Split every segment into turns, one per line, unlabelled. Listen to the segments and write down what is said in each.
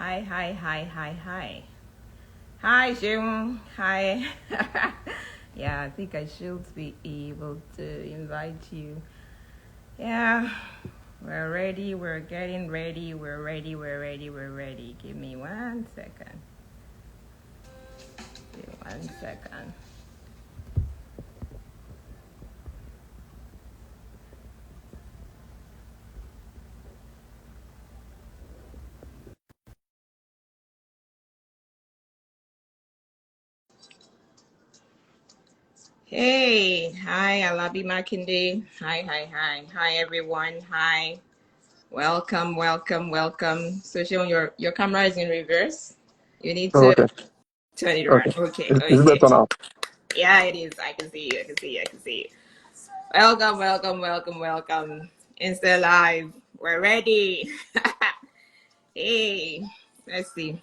Hi, hi, hi, hi, hi. Hi, Jim. Hi. Yeah, I think I should be able to invite you. Yeah, we're ready. We're getting ready. We're ready. We're ready. We're ready. Give me 1 second. Give me 1 second. Hey, hi, Alabi Makinde. Hi, hi, hi. Hi, everyone. Hi. Welcome, welcome, welcome. So, Sean, your camera is in reverse. You need
Oh,
to
okay.
turn it around.
Okay.
Okay,
Is it
okay.
better now?
Yeah, it is. I can see you. I can see you. I can see you. Welcome, welcome, welcome, welcome. Insta Live. We're ready. Hey, let's see.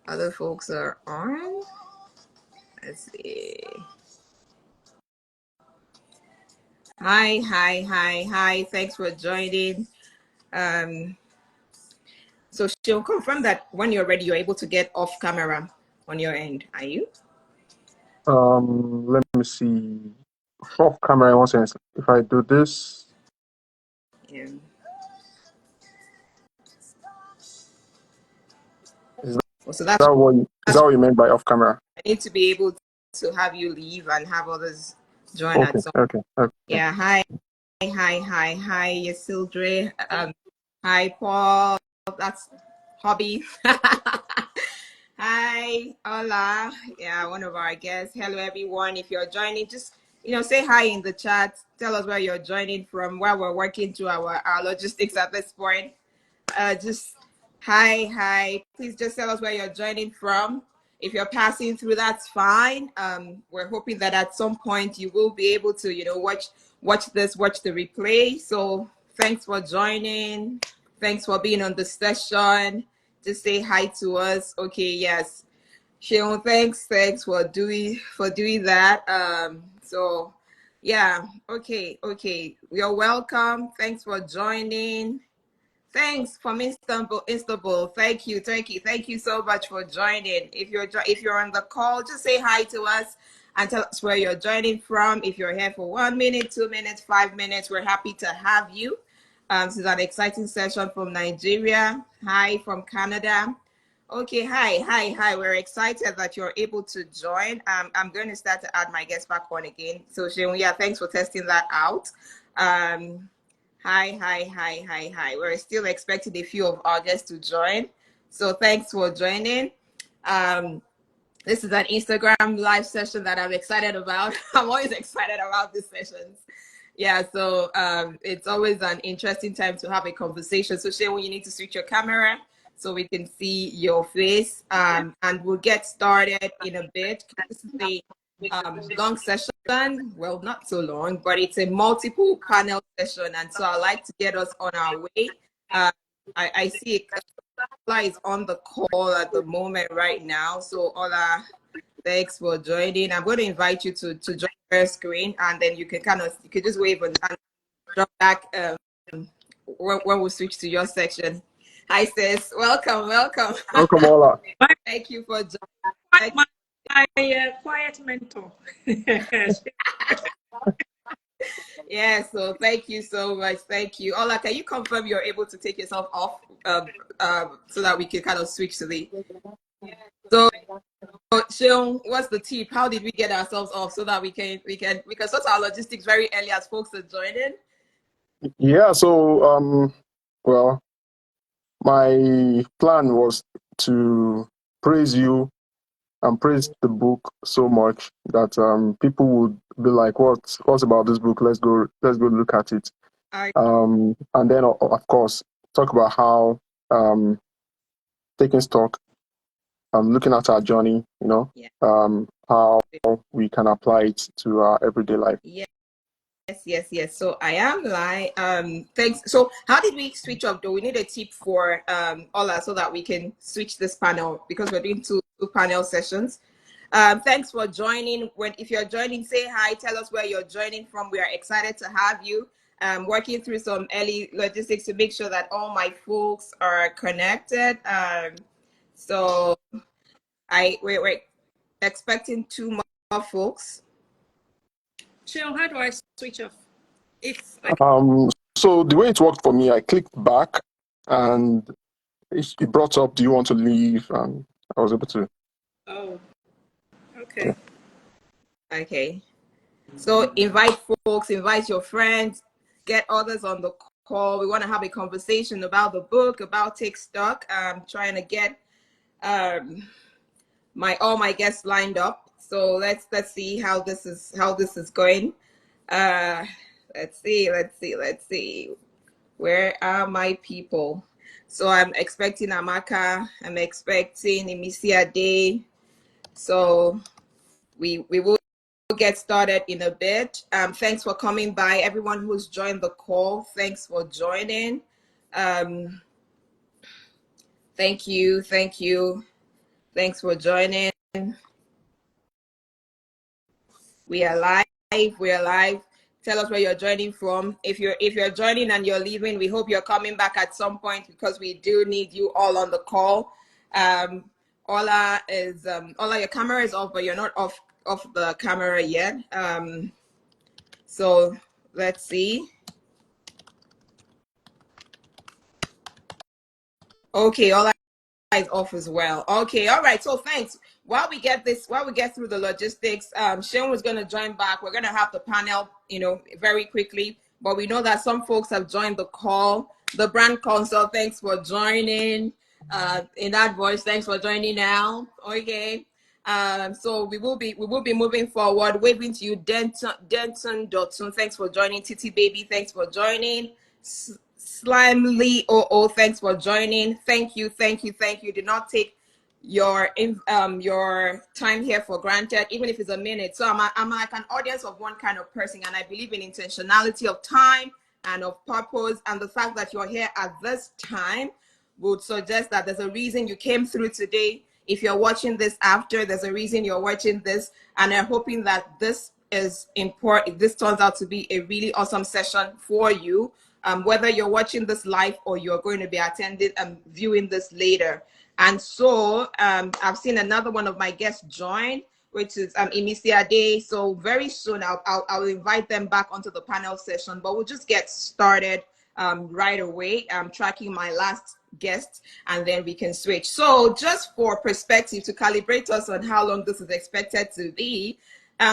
Other folks are on. Let's see. Hi, hi, hi, hi. Thanks for joining. Um, so she'll confirm that when you're ready, you're able to get off camera on your end. Are you?
Let me see. Off camera one second. If I do this,
Yeah.
is
So that's
that
that's
what you meant by off camera?
I need to be able to have you leave and have others join
Okay,
at some.
okay, okay.
Yeah. Hi, hi, hi, hi, Yesildre. Hi, Paul. That's Hobby. Hi, hola. Yeah, one of our guests. Hello, everyone. If you're joining, just say hi in the chat. Tell us where you're joining from. While we're working through our logistics at this point. Just hi, hi. Please just tell us where you're joining from. If you're passing through, that's fine. We're hoping that at some point you will be able to, watch the replay. So thanks for joining. Thanks for being on the session. Just say hi to us. Okay, yes. Sheon, thanks for doing that. So yeah, okay. You're welcome. Thanks for joining. Thanks from Istanbul. Thank you so much for joining. If you're on the call, just say hi to us and tell us where you're joining from. If you're here for 1 minute, 2 minutes, 5 minutes, we're happy to have you. This is an exciting session from Nigeria. Hi from Canada. Okay, hi. We're excited that you're able to join. I'm going to start to add my guests back on again. So, Sheon, yeah, thanks for testing that out. Um, Hi. We're still expecting a few of our guests to join. So thanks for joining. Um, this is an Instagram live session that I'm excited about. I'm always excited about these sessions. Yeah, so it's always an interesting time to have a conversation. So Shane, you need to switch your camera so we can see your face. And we'll get started in a bit. This is a long session. Well, not so long, but it's a multiple panel session. And so I like to get us on our way. I see Ola is on the call at the moment right now. So Ola, thanks for joining. I'm going to invite you to join your screen, and then you can just wave and drop back when we switch to your section. Hi sis, welcome.
Welcome, Ola.
Thank you for
My,
joining.
my, quiet mentor.
Yeah, so thank you so much. Thank you. Ola, can you confirm you're able to take yourself off so that we can kind of switch to the so Sean, what's the tip? How did we get ourselves off so that we can sort our logistics very early as folks are joining?
Yeah. So, well, my plan was to praise you and praise the book so much that people would be like, "What's about this book? Let's go look at it."
I
And then of course talk about how taking stock looking at our journey,
yeah.
how we can apply it to our everyday life.
Yes. So I am live. Thanks. So how did we switch up? Do we need a tip for Ola so that we can switch this panel because we're doing two panel sessions? Thanks for joining. If you're joining, say hi. Tell us where you're joining from. We are excited to have you. working through some early logistics to make sure that all my folks are connected. So we're expecting two more folks.
Cheryl, how do I switch off? If I
So the way it worked for me, I clicked back and it brought up, do you want to leave? And I was able to.
Oh, okay.
Okay. So invite folks, invite your friends, get others on the call. We want to have a conversation about the book, about Take Stock. I'm trying to get all my guests lined up. So let's see how this is going. Let's see. Where are my people? So I'm expecting Amaka. I'm expecting Imisia Day. So we will get started in a bit. Thanks for coming by, everyone who's joined the call. Thanks for joining. Thank you. Thanks for joining. We are live. Tell us where you're joining from. If you're joining and you're leaving, we hope you're coming back at some point, because we do need you all on the call. Ola, your camera is off, but you're not off the camera yet. So let's see. Okay, Ola is off as well. Okay, all right. So thanks. While we get through the logistics, Sharon was going to join back. We're going to have the panel, very quickly. But we know that some folks have joined the call. The brand consult, thanks for joining. In that voice, thanks for joining now. Okay. So we will be moving forward. Waving to you, Denton Dotson. Thanks for joining. Titi Baby, thanks for joining. Slimely thanks for joining. Thank you. Do not take your time here for granted, even if it's a minute. So I'm like an audience of one kind of person, and I believe in intentionality of time and of purpose, and the fact that you're here at this time would suggest that there's a reason you came through today. If you're watching this after, there's a reason you're watching this, and I'm hoping that this is important. This turns out to be a really awesome session for you, whether you're watching this live or you're going to be attending and viewing this later. And so I've seen another one of my guests join, which is Imisia Day. So very soon I'll invite them back onto the panel session, but we'll just get started right away. I'm tracking my last guest, and then we can switch. So just for perspective, to calibrate us on how long this is expected to be,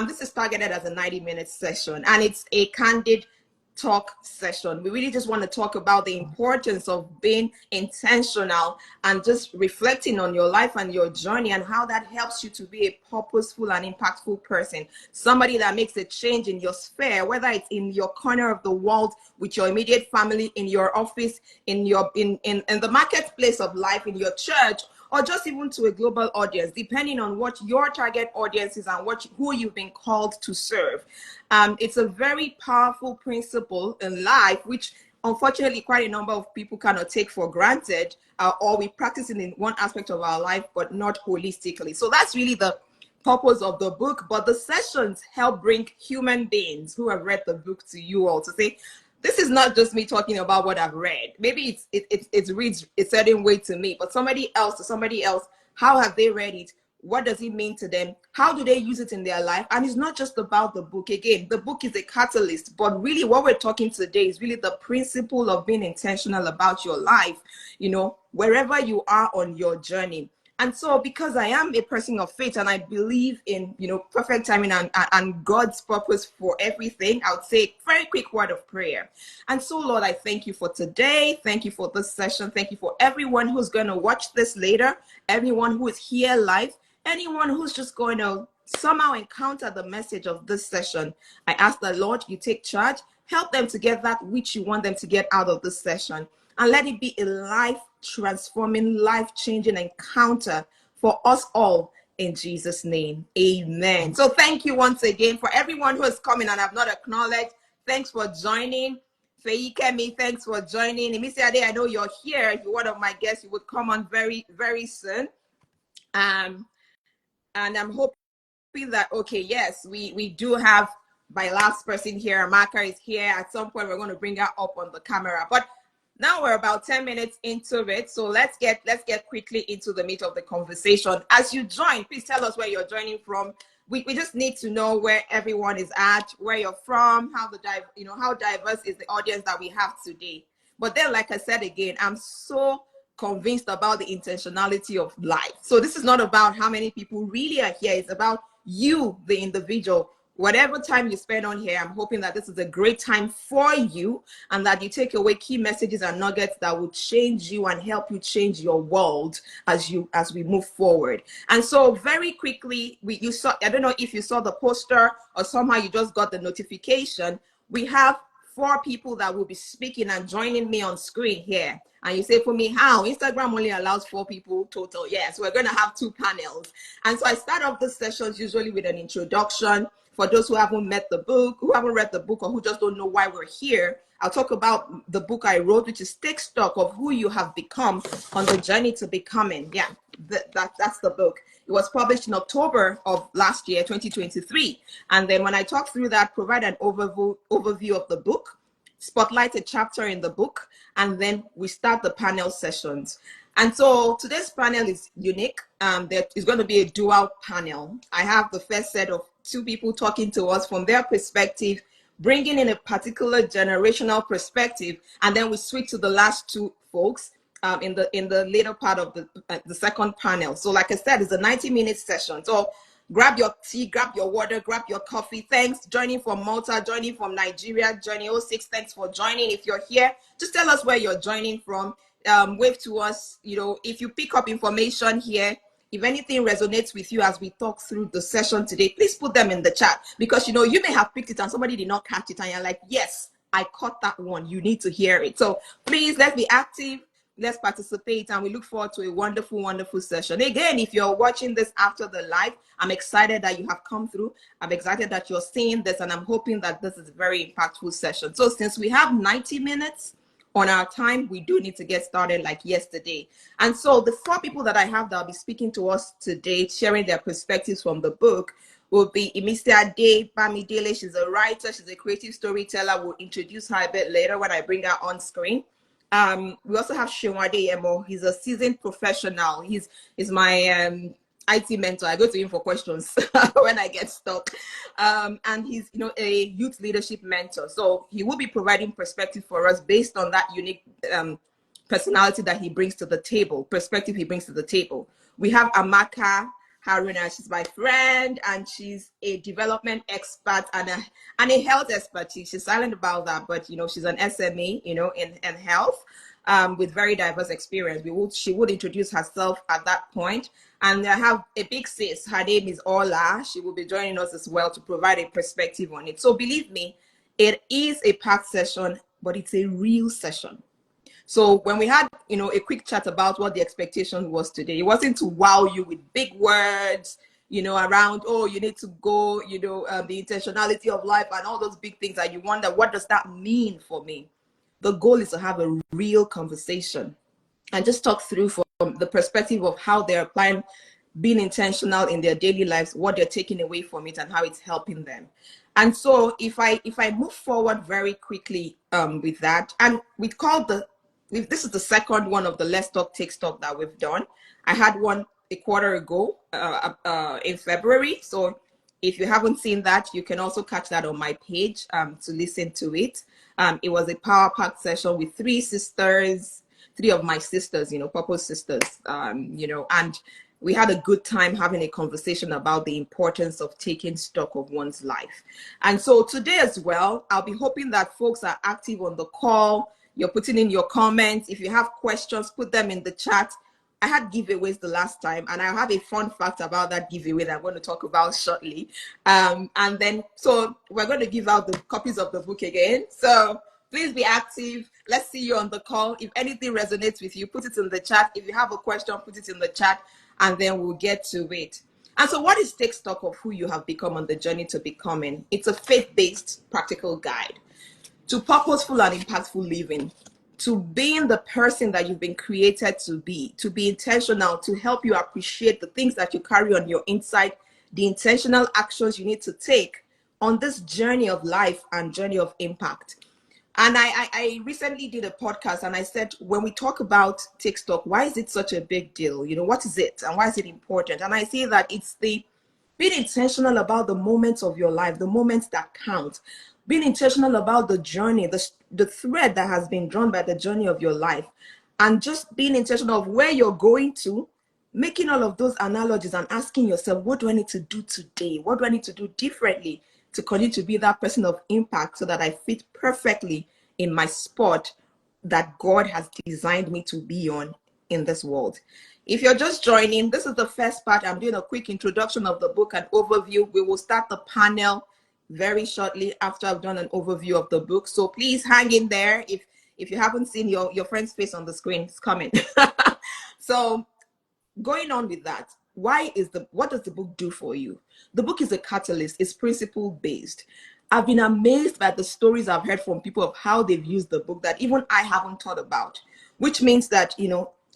this is targeted as a 90-minute session, and it's a candid talk session. We really just want to talk about the importance of being intentional and just reflecting on your life and your journey, and how that helps you to be a purposeful and impactful person, somebody that makes a change in your sphere, whether it's in your corner of the world with your immediate family, in your office, in the marketplace of life, in your church, or just even to a global audience, depending on what your target audience is and who you've been called to serve. It's a very powerful principle in life, which unfortunately quite a number of people cannot take for granted, or we practice it in one aspect of our life, but not holistically. So that's really the purpose of the book. But the sessions help bring human beings who have read the book to you all to say, this is not just me talking about what I've read. Maybe it reads a certain way to me, but somebody else, how have they read it? What does it mean to them? How do they use it in their life? And it's not just about the book. Again, the book is a catalyst, but really what we're talking today is really the principle of being intentional about your life, wherever you are on your journey. And so, because I am a person of faith and I believe in, perfect timing and God's purpose for everything, I would say a very quick word of prayer. And so, Lord, I thank you for today. Thank you for this session. Thank you for everyone who's going to watch this later, everyone who is here live, anyone who's just going to somehow encounter the message of this session. I ask that, Lord, you take charge, help them to get that which you want them to get out of this session, and let it be a life-transforming, life-changing encounter for us all, in Jesus' name. Amen. So thank you once again for everyone who is coming and I've not acknowledged. Thanks for joining. Feyi Kemi, thanks for joining. Imisia Ade, I know you're here. If you're one of my guests, you would come on very, very soon. And I'm hoping that, okay, yes, we do have my last person here, Amaka, is here. At some point, we're going to bring her up on the camera. But now we're about 10 minutes into it, so let's get quickly into the meat of the conversation. As you join, please tell us where you're joining from. We just need to know where everyone is at, where you're from, how diverse is the audience that we have today. But then, like I said again, I'm so convinced about the intentionality of life. So this is not about how many people really are here. It's about you, the individual. Whatever time you spend on here, I'm hoping that this is a great time for you and that you take away key messages and nuggets that will change you and help you change your world as we move forward. And so very quickly, you saw, I don't know if you saw the poster or somehow you just got the notification. We have 4 people that will be speaking and joining me on screen here. And you say, for me, how? Instagram only allows 4 people total. Yes, we're going to have 2 panels. And so I start off the sessions usually with an introduction. For those who haven't met the book, who haven't read the book, or who just don't know why we're here, I'll talk about the book I wrote, which is Take Stock of Who You Have Become on the Journey to Becoming. Yeah, that's the book. It was published in October of last year, 2023. And then when I talk through that, provide an overview of the book, spotlight a chapter in the book, and then we start the panel sessions. And so today's panel is unique. There is going to be a dual panel. I have the first set of 2 people talking to us from their perspective, bringing in a particular generational perspective, and then we switch to the last 2 folks in the later part of the second panel. So like I said, it's a 90-minute session. So grab your tea, grab your water, grab your coffee. Thanks. Joining from Malta, joining from Nigeria, joining 06. Thanks for joining. If you're here, just tell us where you're joining from. Wave to us. If you pick up information here, if anything resonates with you as we talk through the session today, please put them in the chat, because you may have picked it and somebody did not catch it and you're like, yes, I caught that one. You need to hear it. So please, let's be active. Let's participate, and we look forward to a wonderful, wonderful session. Again, if you're watching this after the live, I'm excited that you have come through. I'm excited that you're seeing this, and I'm hoping that this is a very impactful session. So since we have 90 minutes on our time, we do need to get started like yesterday. And so the 4 people that I have that will be speaking to us today, sharing their perspectives from the book, will be Imisia Day Bamidele. She's a writer. She's a creative storyteller. We'll introduce her a bit later when I bring her on screen. We also have Shewade Yemo. He's a seasoned professional. He's my IT mentor. I go to him for questions when I get stuck. And he's a youth leadership mentor. So he will be providing perspective for us based on that unique personality that he brings to the table, perspective he brings to the table. We have Amaka Haruna. She's my friend, and she's a development expert and a health expert. She's silent about that, but she's an SME, in health, with very diverse experience. She would introduce herself at that point. And I have a big sis. Her name is Ola. She will be joining us as well to provide a perspective on it. So believe me, it is a packed session, but it's a real session. So when we had, a quick chat about what the expectation was today, it wasn't to wow you with big words, around, oh, you need to go, the intentionality of life and all those big things that you wonder, what does that mean for me? The goal is to have a real conversation and just talk through from the perspective of how they're applying being intentional in their daily lives, what they're taking away from it, and how it's helping them. And so if I move forward very quickly with that, and this is the second one of the Let's Talk, Take Stock that we've done. I had one a quarter ago in February. So if you haven't seen that, you can also catch that on my page to listen to it. It was a power-packed session with 3 sisters, 3 of my sisters, Purpose sisters, and we had a good time having a conversation about the importance of taking stock of one's life. And so today as well, I'll be hoping that folks are active on the call. You're putting in your comments. If you have questions, put them in the chat. I had giveaways the last time, and I have a fun fact about that giveaway that I'm going to talk about shortly. And then, so we're going to give out the copies of the book again. So please be active. Let's see you on the call. If anything resonates with you, put it in the chat. If you have a question, put it in the chat, and then we'll get to it. And so what is Take Stock of Who You Have Become on the Journey to Becoming? It's a faith-based practical guide to purposeful and impactful living, to being the person that you've been created to be intentional, to help you appreciate the things that you carry on your inside, the intentional actions you need to take on this journey of life and journey of impact. And I recently did a podcast and I said, when we talk about take stock, why is it such a big deal? You know, what is it and why is it important? And I say that it's the being intentional about the moments of your life, the moments that count, being intentional about the journey, the thread that has been drawn by the journey of your life, and just being intentional of where you're going to, making all of those analogies and asking yourself, what do I need to do today? What do I need to do differently to continue to be that person of impact so that I fit perfectly in my spot that God has designed me to be on in this world? If you're just joining, this is the first part. I'm doing a quick introduction of the book and overview. We will start the panel very shortly after I've done an overview of the book. So please hang in there. If you haven't seen your friend's face on the screen, it's coming. So going on with that, what does the book do for you? The book is a catalyst. It's principle based. I've been amazed by the stories I've heard from people of how they've used the book that even I haven't thought about, which means that,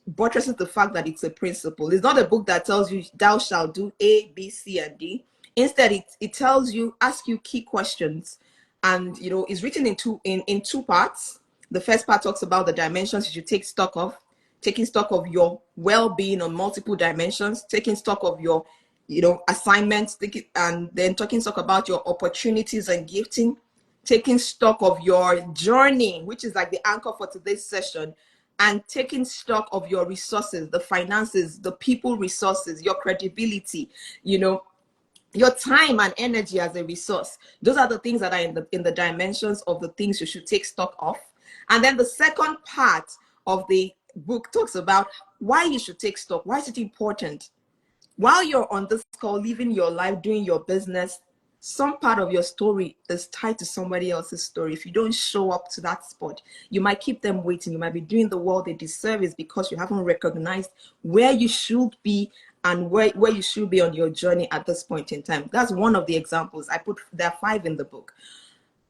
buttresses the fact that it's a principle. It's not a book that tells you thou shalt do A, B, C, and D. Instead, it tells you, ask you key questions, and it's written in two parts. The first part talks about the dimensions you should take stock of, taking stock of your well-being on multiple dimensions, taking stock of your assignments, and then talking stock about your opportunities and gifting, taking stock of your journey, which is like the anchor for today's session, and taking stock of your resources, the finances, the people resources, your credibility, your time and energy as a resource. Those are the things that are in the dimensions of the things you should take stock of. And then the second part of the book talks about why you should take stock. Why is it important? While you're on this call, living your life, doing your business, some part of your story is tied to somebody else's story. If you don't show up to that spot, you might keep them waiting. You might be doing the world a disservice because you haven't recognized where you should be and where you should be on your journey at this point in time. That's one of the examples. There are 5 in the book.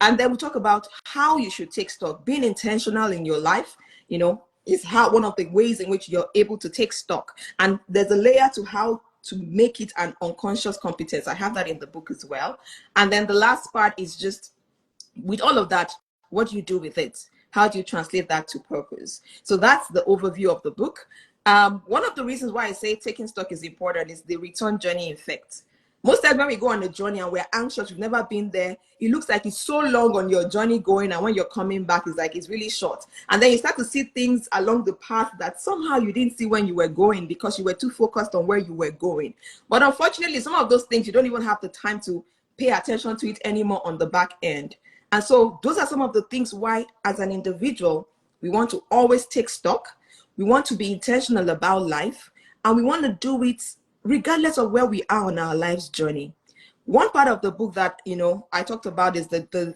And then we talk about how you should take stock. Being intentional in your life, is one of the ways in which you're able to take stock. And there's a layer to how to make it an unconscious competence. I have that in the book as well. And then the last part is just, with all of that, what do you do with it? How do you translate that to purpose? So that's the overview of the book. One of the reasons why I say taking stock is important is the return journey effect. Most times when we go on a journey and we're anxious, we've never been there, it looks like it's so long on your journey going, and when you're coming back, it's really short. And then you start to see things along the path that somehow you didn't see when you were going because you were too focused on where you were going. But unfortunately, some of those things, you don't even have the time to pay attention to it anymore on the back end. And so those are some of the things why, as an individual, we want to always take stock. We want to be intentional about life, and we want to do it regardless of where we are on our life's journey. One part of the book that I talked about is the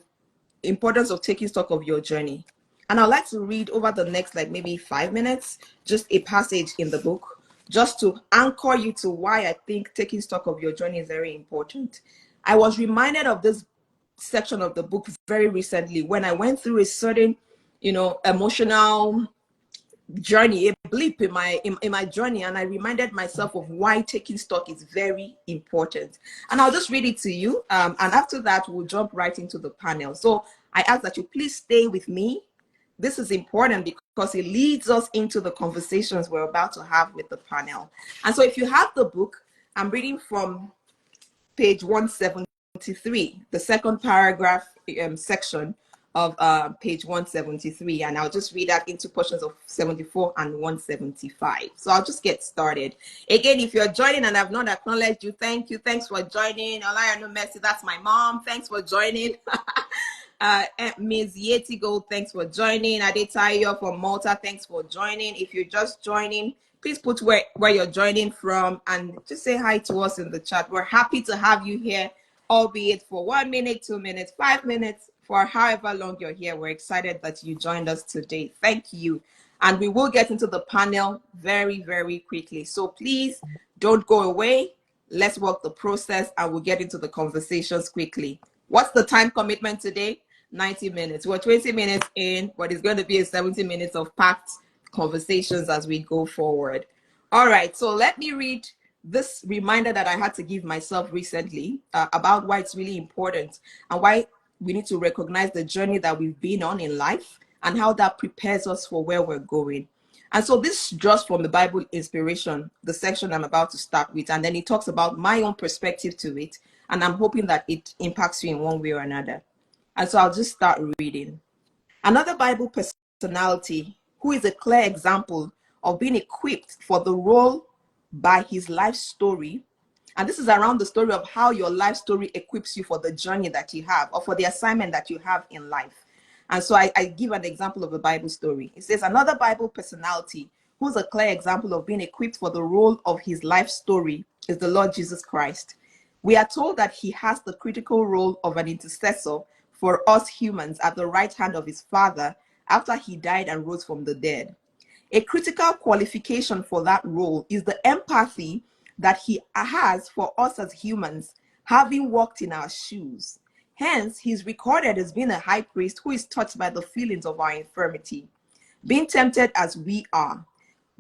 importance of taking stock of your journey. And I'd like to read over the next maybe 5 minutes, just a passage in the book, just to anchor you to why I think taking stock of your journey is very important. I was reminded of this section of the book very recently when I went through a certain, emotional journey, a blip in my journey, and I reminded myself of why taking stock is very important. And I'll just read it to you, and after that we'll jump right into the panel. So I ask that you please stay with me. This is important because it leads us into the conversations we're about to have with the panel. And so if you have the book, I'm reading from page 173, the second paragraph section of page 173, and I'll just read that into portions of 74 and 175. So I'll just get started. Again, if you're joining and I've not acknowledged you, thank you. Thanks for joining. Olayanu Mercy, that's my mom. Thanks for joining. Ms. Yeti Gold, thanks for joining. Adetayo from Malta, thanks for joining. If you're just joining, please put where you're joining from and just say hi to us in the chat. We're happy to have you here, albeit for 1 minute, 2 minutes, 5 minutes, for however long you're here. We're excited that you joined us today. Thank you. And we will get into the panel very, very quickly. So please don't go away. Let's work the process and we'll get into the conversations quickly. What's the time commitment today? 90 minutes. We're 20 minutes in, but it's going to be a 70 minutes of packed conversations as we go forward. All right, so let me read this reminder that I had to give myself recently about why it's really important and why we need to recognize the journey that we've been on in life and how that prepares us for where we're going. And so this just from the Bible inspiration, the section I'm about to start with, and then it talks about my own perspective to it, and I'm hoping that it impacts you in one way or another. And so I'll just start reading. Another Bible personality who is a clear example of being equipped for the role by his life story. And this is around the story of how your life story equips you for the journey that you have or for the assignment that you have in life. And so I give an example of a Bible story. It says, another Bible personality who's a clear example of being equipped for the role of his life story is the Lord Jesus Christ. We are told that he has the critical role of an intercessor for us humans at the right hand of his Father after he died and rose from the dead. A critical qualification for that role is the empathy that he has for us as humans, having walked in our shoes. Hence, he's recorded as being a high priest who is touched by the feelings of our infirmity, being tempted as we are.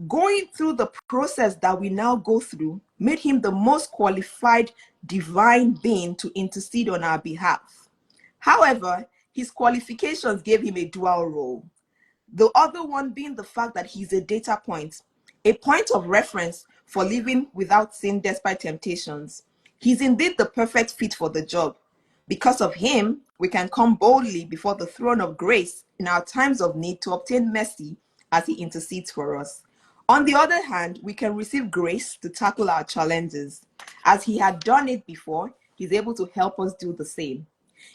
Going through the process that we now go through made him the most qualified divine being to intercede on our behalf. However, his qualifications gave him a dual role. The other one being the fact that he's a data point, a point of reference for living without sin despite temptations. He's indeed the perfect fit for the job. Because of him, we can come boldly before the throne of grace in our times of need to obtain mercy as he intercedes for us. On the other hand, we can receive grace to tackle our challenges. As he had done it before, he's able to help us do the same.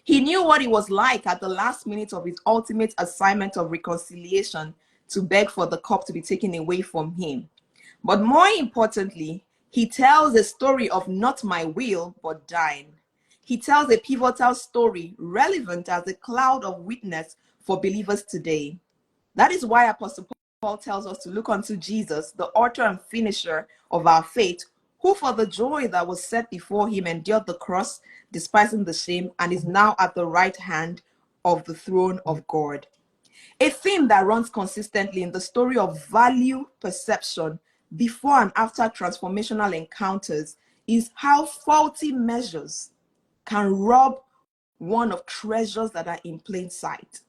He knew what it was like at the last minute of his ultimate assignment of reconciliation to beg for the cup to be taken away from him. But more importantly, he tells a story of not my will, but thine. He tells a pivotal story relevant as a cloud of witness for believers today. That is why Apostle Paul tells us to look unto Jesus, the author and finisher of our faith, who for the joy that was set before him endured the cross, despising the shame, and is now at the right hand of the throne of God. A theme that runs consistently in the story of value perception before and after transformational encounters is how faulty measures can rob one of treasures that are in plain sight.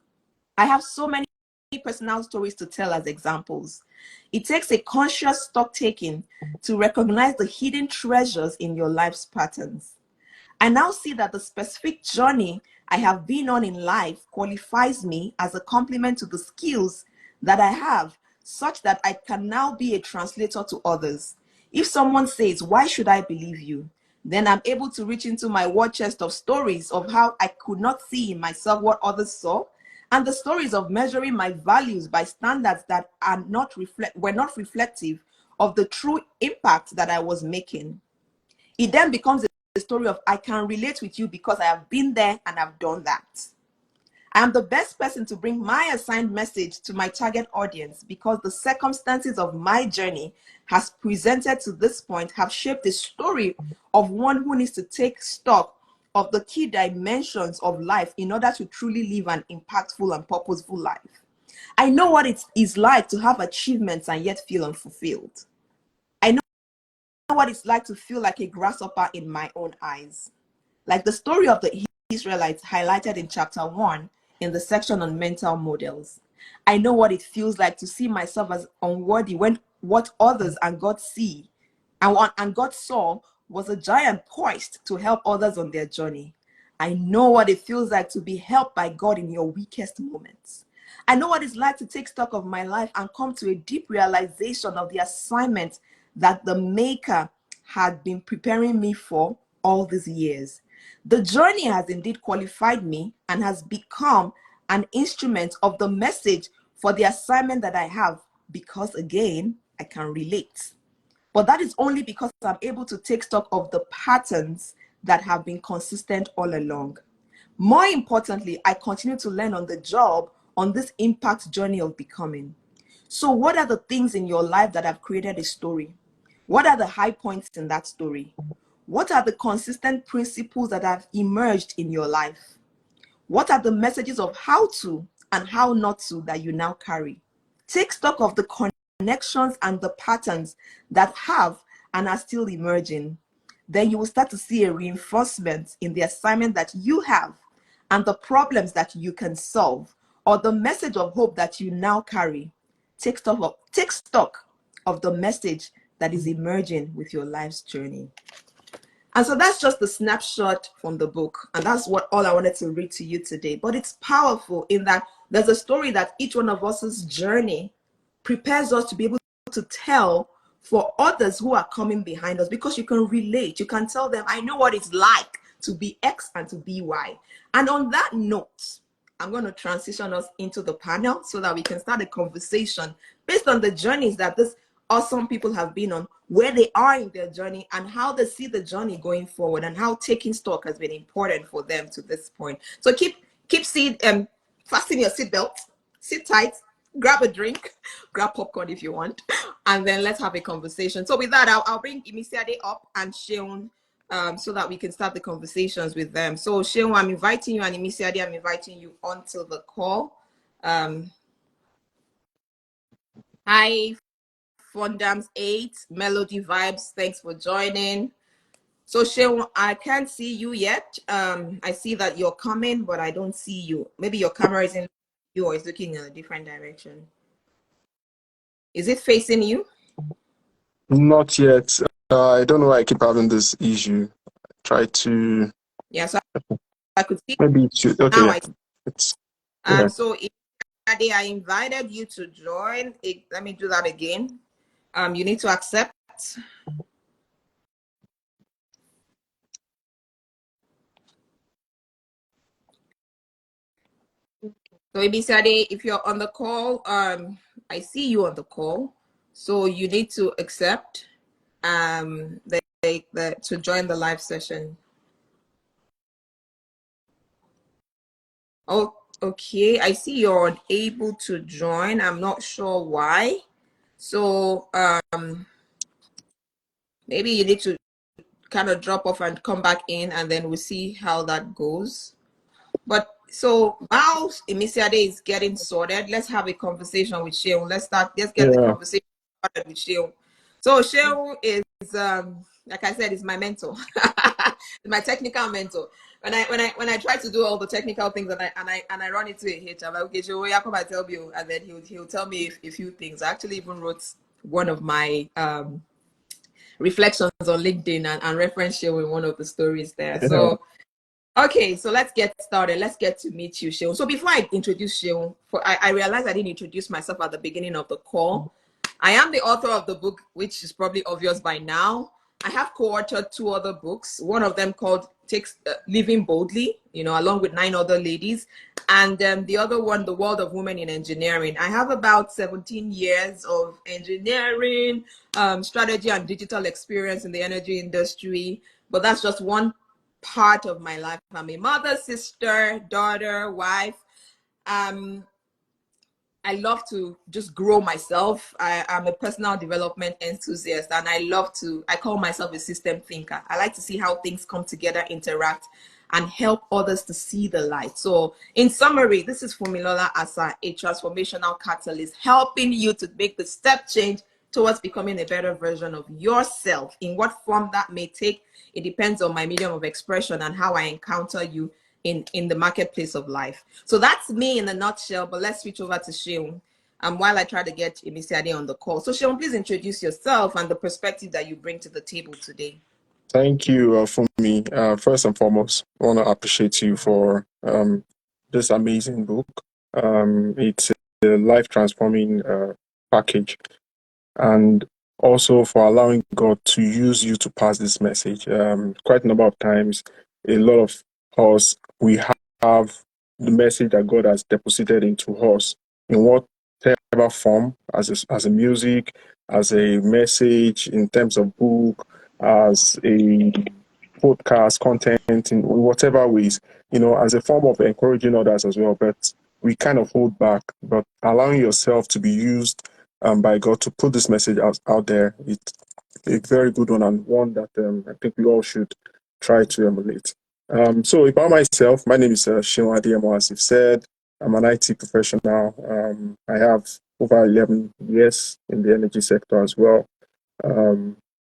I have so many personal stories to tell as examples. It takes a conscious stock taking to recognize the hidden treasures in your life's patterns. I now see that the specific journey I have been on in life qualifies me as a complement to the skills that I have, such that I can now be a translator to others. If someone says, "Why should I believe you?" then I'm able to reach into my war chest of stories of how I could not see in myself what others saw, and the stories of measuring my values by standards that were not reflective of the true impact that I was making. It then becomes a story of I can relate with you because I have been there and I've done that. I am the best person to bring my assigned message to my target audience because the circumstances of my journey has presented to this point have shaped the story of one who needs to take stock of the key dimensions of life in order to truly live an impactful and purposeful life. I know what it is like to have achievements and yet feel unfulfilled. I know what it's like to feel like a grasshopper in my own eyes. Like the story of the Israelites highlighted in chapter 1 in the section on mental models. I know what it feels like to see myself as unworthy when what others and God see and God saw was a giant poised to help others on their journey. I know what it feels like to be helped by God in your weakest moments. I know what it's like to take stock of my life and come to a deep realization of the assignment that the Maker had been preparing me for all these years. The journey has indeed qualified me and has become an instrument of the message for the assignment that I have because, again, I can relate. But that is only because I'm able to take stock of the patterns that have been consistent all along. More importantly, I continue to learn on the job on this impact journey of becoming. So, what are the things in your life that have created a story? What are the high points in that story? What are the consistent principles that have emerged in your life? What are the messages of how to and how not to that you now carry? Take stock of the connections and the patterns that have and are still emerging, then you will start to see a reinforcement in the assignment that you have and the problems that you can solve, or the message of hope that you now carry. Take stock of the message that is emerging with your life's journey. And so that's just the snapshot from the book. And that's what all I wanted to read to you today. But it's powerful in that there's a story that each one of us's journey prepares us to be able to tell for others who are coming behind us, because you can relate. You can tell them, I know what it's like to be X and to be Y. And on that note, I'm going to transition us into the panel so that we can start a conversation based on the journeys that this awesome people have been on, where they are in their journey, and how they see the journey going forward, and how taking stock has been important for them to this point. So fasten your seatbelt, sit tight, grab a drink, grab popcorn if you want, and then let's have a conversation. So with that, I'll bring Imisiade up and Sheon, so that we can start the conversations with them. So Sheon, I'm inviting you, and Imisiade, I'm inviting you onto the call. Hi, Fondams 8, Melody Vibes, thanks for joining. So Sheon, I can't see you yet. I see that you're coming, but I don't see you. Maybe your camera is in you, or is looking in a different direction. Is it facing you?
Not yet. I don't know why I keep having this issue. Try to.
Yeah, so I could see
Maybe it should. Okay,
now.
yeah. It's yeah.
So if I invited you to join. Let me do that again. You need to accept. So Ibisade, if you're on the call, I see you on the call. So you need to accept to join the live session. Oh, okay. I see you're unable to join. I'm not sure why. So maybe you need to kind of drop off and come back in, and then we'll see how that goes. But so while Imisiade is getting sorted, let's have a conversation with Sheon. Let's get the conversation started with Sheon. So Sheon is like I said, is my mentor, my technical mentor. When I try to do all the technical things and I run into a hitch, I'm like, okay, Sheon, yeah, come and tell you, and then he'll tell me a few things. I actually even wrote one of my reflections on LinkedIn and reference Sheon in one of the stories there. So okay, so let's get started. Let's get to meet you, Sheon. So before I introduce Sheon, I realized I didn't introduce myself at the beginning of the call. I am the author of the book, which is probably obvious by now. I have co-authored 2 other books, one of them called Living Boldly, along with 9 other ladies, and the other one, The World of Women in Engineering. I have about 17 years of engineering, strategy, and digital experience in the energy industry, but that's just one part of my life. I'm a mother, sister, daughter, wife. I love to just grow myself. I'm a personal development enthusiast, and I call myself a system thinker. I like to see how things come together, interact, and help others to see the light. So in summary, this is Fumilola Asa, a transformational catalyst, helping you to make the step change towards becoming a better version of yourself. In what form that may take, it depends on my medium of expression and how I encounter you in the marketplace of life. So that's me in a nutshell, but let's switch over to Sheon while I try to get Imisiade on the call. So Sheon, please introduce yourself and the perspective that you bring to the table today.
Thank you for me. First and foremost, I want to appreciate you for this amazing book. It's a life transforming package, and also for allowing God to use you to pass this message. Quite a number of times, a lot of us, we have the message that God has deposited into us in whatever form, as a music, as a message, in terms of book, as a podcast content, in whatever ways, as a form of encouraging others as well. But we kind of hold back, but allowing yourself to be used by God to put this message out there, it's a very good one, and one that I think we all should try to emulate. So about myself, my name is Sheon Adeyemo, as you've said. I'm an IT professional. I have over 11 years in the energy sector as well.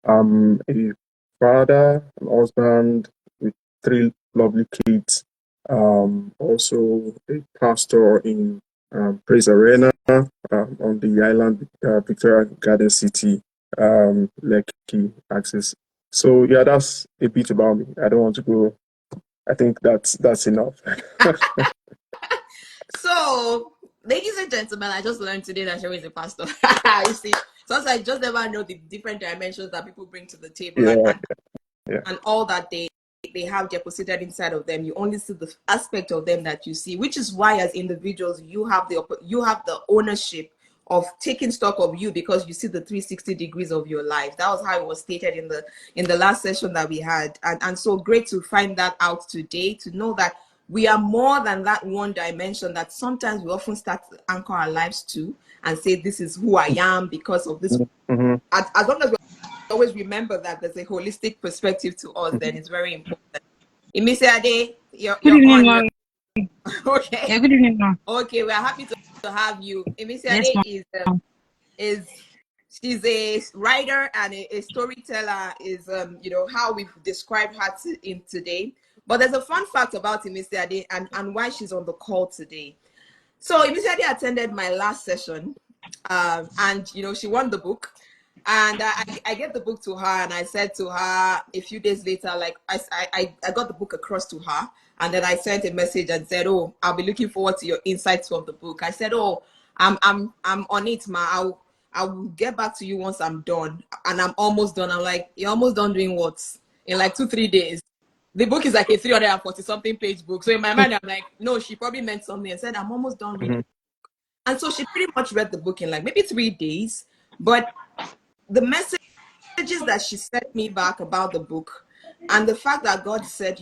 I'm a father, an husband with three lovely kids. Also a pastor in Praise Arena on the island, Victoria Garden City, Lekki, Access. So yeah, that's a bit about me. I don't want to go. I think that's enough.
So, ladies and gentlemen, I just learned today that Sherry is a pastor. You see, sometimes I just never know the different dimensions that people bring to the table,
Yeah, yeah.
and all that they have deposited inside of them. You only see the aspect of them that you see, which is why as individuals you have the ownership of taking stock of you, because you see the 360 degrees of your life. That was how it was stated in the last session that we had. And so great to find that out today, to know that we are more than that one dimension that sometimes we often start to anchor our lives to and say, this is who I am because of this.
Mm-hmm.
As long as we always remember that there's a holistic perspective to us, then it's very important. Imisiade,
Good
you're
evening,
on.
ma'am.
Okay.
Yeah, good evening, ma'am.
Okay, we're happy to have you.
Yes,
Imisiade
ma'am.
is she's a writer and a storyteller, is how we've described her in today. But there's a fun fact about Imisiade and why she's on the call today. So Imisiade attended my last session, and she won the book, and I gave the book to her, and I said to her a few days later, like I got the book across to her, and then I sent a message and said, "Oh, I'll be looking forward to your insights from the book." I said, "Oh, I'm on it, ma. I'll get back to you once I'm done," and I'm almost done. I'm like, "You're almost done doing what?" In like 2-3 days. The book is like a 340 something page book. So in my mind, I'm like, no, she probably meant something and said, I'm almost done reading. And so she pretty much read the book in like maybe 3 days. But the messages that she sent me back about the book, and the fact that God said,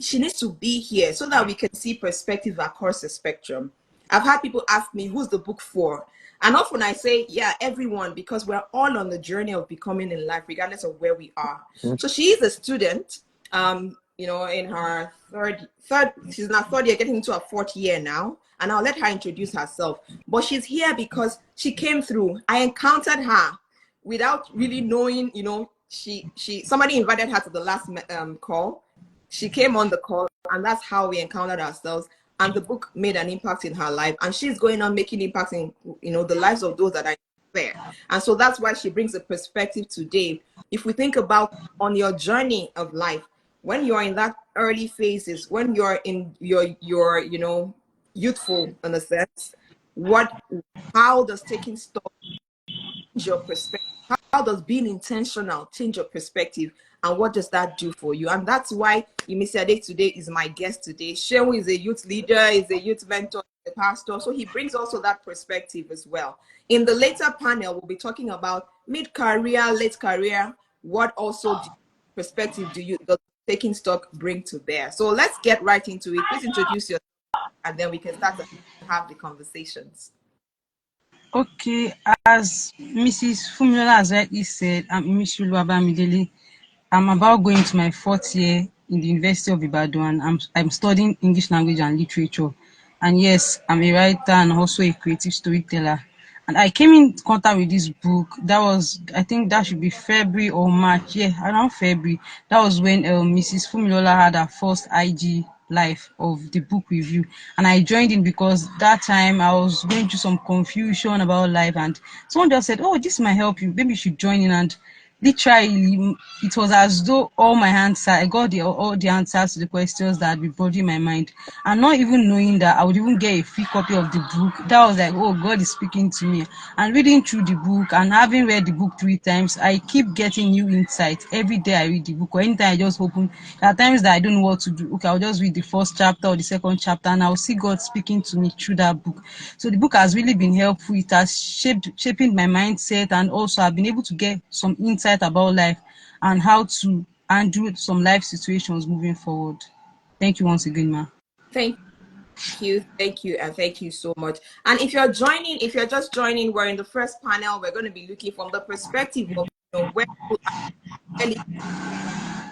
she needs to be here so that we can see perspective across the spectrum. I've had people ask me, who's the book for? And often I say, yeah, everyone, because we're all on the journey of becoming in life, regardless of where we are. So she is a student, in her she's in her third year, getting into her fourth year now. And I'll let her introduce herself. But she's here because she came through. I encountered her without really knowing, somebody invited her to the last call. She came on the call, and that's how we encountered ourselves. And the book made an impact in her life, and she's going on making impact in the lives of those that are there. And so that's why she brings a perspective today. If we think about on your journey of life, when you're in that early phases, when you're in your youthful in a sense, how does taking stock change your perspective? How does being intentional change your perspective? And what does that do for you? And that's why Imisiade today is my guest today. Shehu is a youth leader, is a youth mentor, a pastor. So he brings also that perspective as well. In the later panel, we'll be talking about mid-career, late career. What also perspective does taking stock bring to bear? So let's get right into it. Please introduce yourself, and then we can start to have the conversations.
Okay, as Mrs. Fumilola has rightly said, I'm Imisulu Abamidele. I'm about going to my fourth year in the University of Ibadan. I'm studying English language and literature. And yes, I'm a writer and also a creative storyteller. And I came in contact with this book. That was, I think that should be February or March. Yeah, around February. That was when Mrs. Fumilola had her first IG live of the book review, and I joined in because that time I was going through some confusion about life, and someone just said, oh, this might help you, maybe you should join in. And literally it was as though all my answers, I got all the answers to the questions that had been bothering my mind, and not even knowing that I would even get a free copy of the book. That was like, oh, God is speaking to me. And reading through the book, and having read the book 3 times, I keep getting new insights every day I read the book, or anytime I just open. There are times that I don't know what to do. Okay, I'll just read the first chapter or the second chapter, and I'll see God speaking to me through that book. So the book has really been helpful. It has shaping my mindset, and also I've been able to get some insight about life and how to handle some life situations moving forward. Thank you once again, ma.
Thank you, and thank you so much. And if you're just joining, we're in the first panel. We're going to be looking from the perspective of where people are really,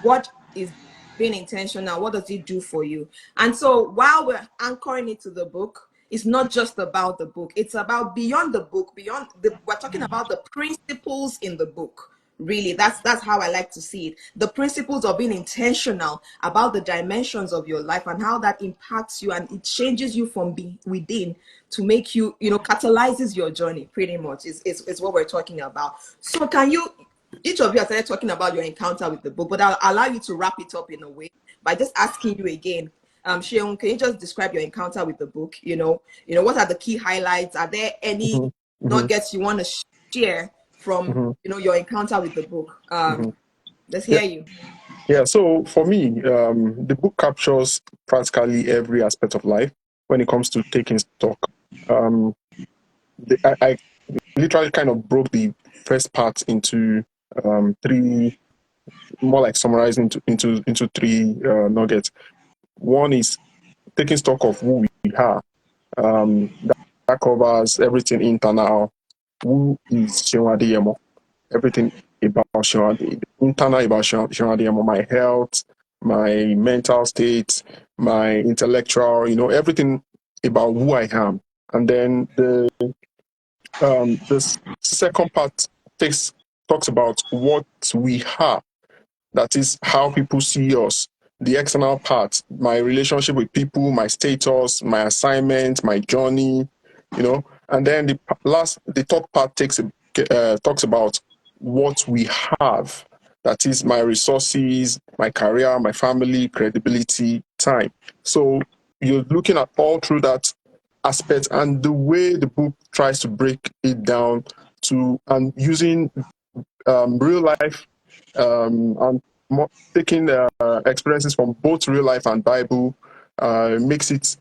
what is being intentional, what does it do for you? And so while we're anchoring it to the book, it's not just about the book. It's about beyond the book, we're talking about the principles in the book. Really, that's how I like to see it. The principles of being intentional about the dimensions of your life and how that impacts you, and it changes you from within to make you, catalyzes your journey pretty much is what we're talking about. So can you, each of you have started talking about your encounter with the book, but I'll allow you to wrap it up in a way by just asking you again. Sheon, can you just describe your encounter with the book? What are the key highlights? Are there any
Mm-hmm.
nuggets you want to share from
Mm-hmm.
your encounter with the book?
Mm-hmm.
Let's
Yeah.
hear you.
Yeah. So for me, the book captures practically every aspect of life when it comes to taking stock. Um, I literally kind of broke the first part into three, more like summarizing into three nuggets. One is taking stock of who we are. That covers everything internal. Who is Shinwadiyemo? Everything about Shinwadiyemo, internal about Shinwadiyemo, my health, my mental state, my intellectual, everything about who I am. And then the second part talks about what we are. That is how people see us. The external part, my relationship with people, my status, my assignment, my journey, And then the third part talks about what we have. That is my resources, my career, my family, credibility, time. So you're looking at all through that aspect, and the way the book tries to break it down and using real life and taking experiences from both real life and Bible makes it,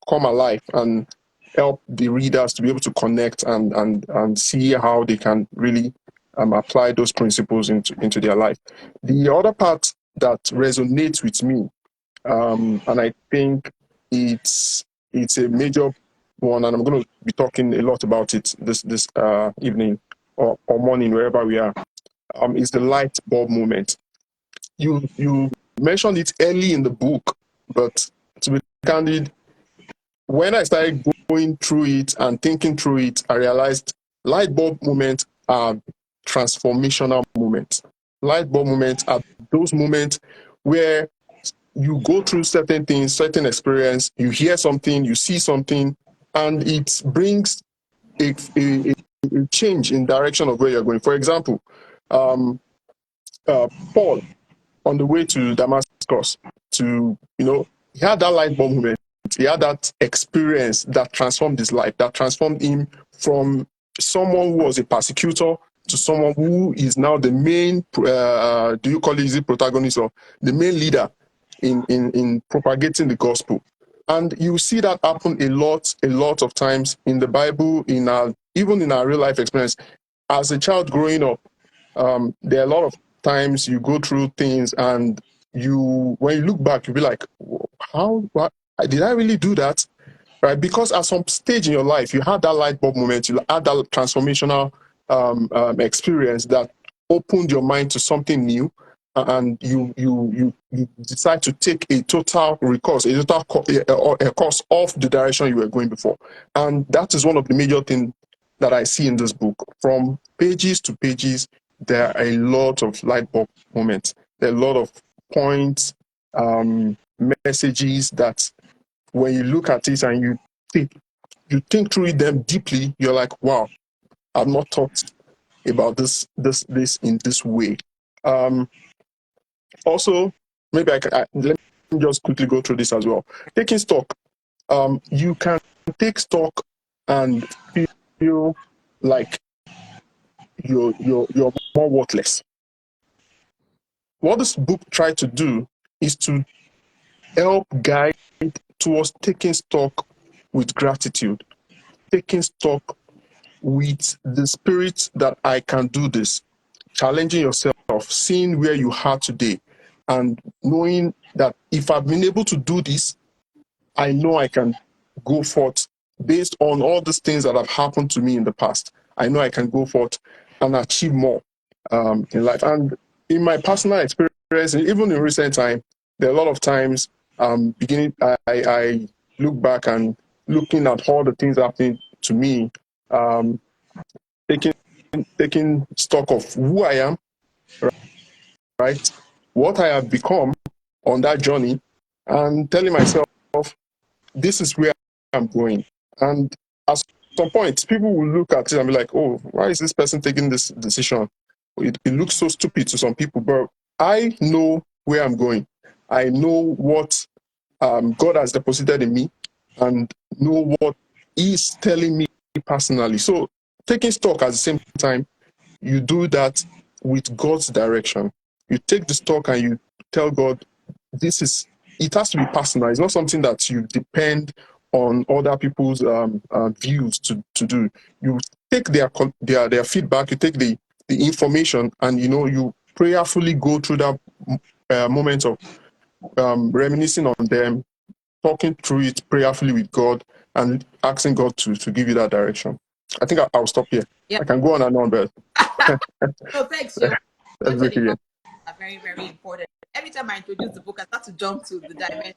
come alive and help the readers to be able to connect and see how they can really apply those principles into their life. The other part that resonates with me, and I think it's a major one, and I'm going to be talking a lot about it this evening or morning, wherever we are, is the light bulb moment. You mentioned it early in the book, but to be candid, when I started going through it and thinking through it, I realized light bulb moments are transformational moments. Light bulb moments are those moments where you go through certain things, certain experience, you hear something, you see something, and it brings a change in direction of where you're going. For example, Paul on the way to Damascus he had that light bulb moment. He had that experience that transformed his life, that transformed him from someone who was a persecutor to someone who is now the main, do you call it, is it protagonist or the main leader in propagating the gospel. And you see that happen a lot of times in the Bible, even in our real life experience. As a child growing up, there are a lot of times you go through things and when you look back, you'll be like, what, did I really do that? Right? Because at some stage in your life, you had that light bulb moment, you had that transformational experience that opened your mind to something new, and you decide to take a total recourse, a course off the direction you were going before. And that is one of the major things that I see in this book. From pages to pages, there are a lot of light bulb moments. There are a lot of points, messages that when you look at it and you think through them deeply, you're like, wow, I've not thought about this in this way. Also, maybe let me just quickly go through this as well. Taking stock, you can take stock and feel like you're more worthless. What this book tried to do is to help guide towards taking stock with gratitude, taking stock with the spirit that I can do this, challenging yourself, seeing where you are today, and knowing that if I've been able to do this, I know I can go forth based on all these things that have happened to me in the past. I know I can go forth and achieve more in life. And in my personal experience, even in recent time, there are a lot of times I look back and looking at all the things happening to me, taking taking stock of who I am, right? What I have become on that journey, and telling myself, this is where I'm going. And at some point, people will look at it and be like, oh, why is this person taking this decision? It looks so stupid to some people, but I know where I'm going. I know what God has deposited in me and know what He's telling me personally. So taking stock at the same time, you do that with God's direction. You take the stock and you tell God, it has to be personal. It's not something that you depend on other people's views to do. You take their feedback, you take the information, and you prayerfully go through that moment of reminiscing on them, talking through it prayerfully with God, and asking God to give you that direction. I think I'll stop here.
Yeah.
I can go on and on, but
No, thanks, you.
let's break it.
Are very, very important. Every time I introduce the book, I start to jump to the dimension.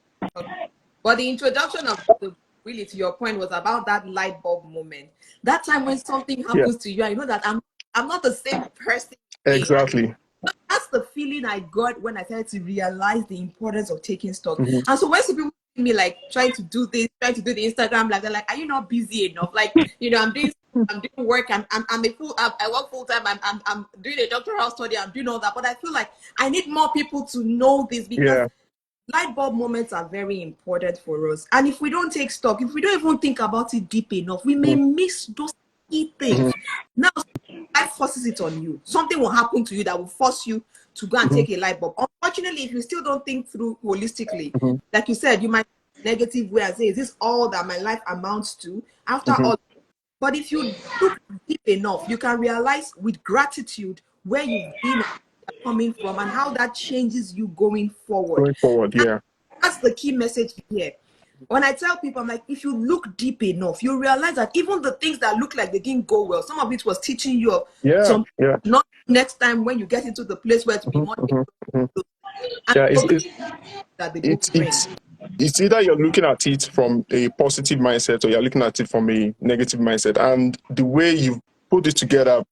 But the introduction of the really, to your point, was about that light bulb moment. That time when something happens to you, I know that I'm not the same person again.
Exactly.
That's the feeling I got when I started to realize the importance of taking stock. And so when some people see me like trying to do this, trying to do the Instagram, like they're like, "Are you not busy enough?" Like, I'm doing work. I work full time. I'm doing a doctoral study. I'm doing all that, but I feel like I need more people to know this, because light bulb moments are very important for us. And if we don't take stock, if we don't even think about it deep enough, we may miss those key things. Now, life forces it on you. Something will happen to you that will force you to go and take a light bulb. Unfortunately, if you still don't think through holistically, like you said, you might negative way and say, is this all that my life amounts to? After all, but if you look deep enough, you can realize with gratitude where you've been, coming from, and how that changes you going forward.
Going forward, yeah.
That's the key message here. When I tell people, I'm like, if you look deep enough, you realize that even the things that look like they didn't go well, some of it was teaching you some not next time when you get into the place where to be more and that the book brings.
It's either you're looking at it from a positive mindset or you're looking at it from a negative mindset. And the way you put it together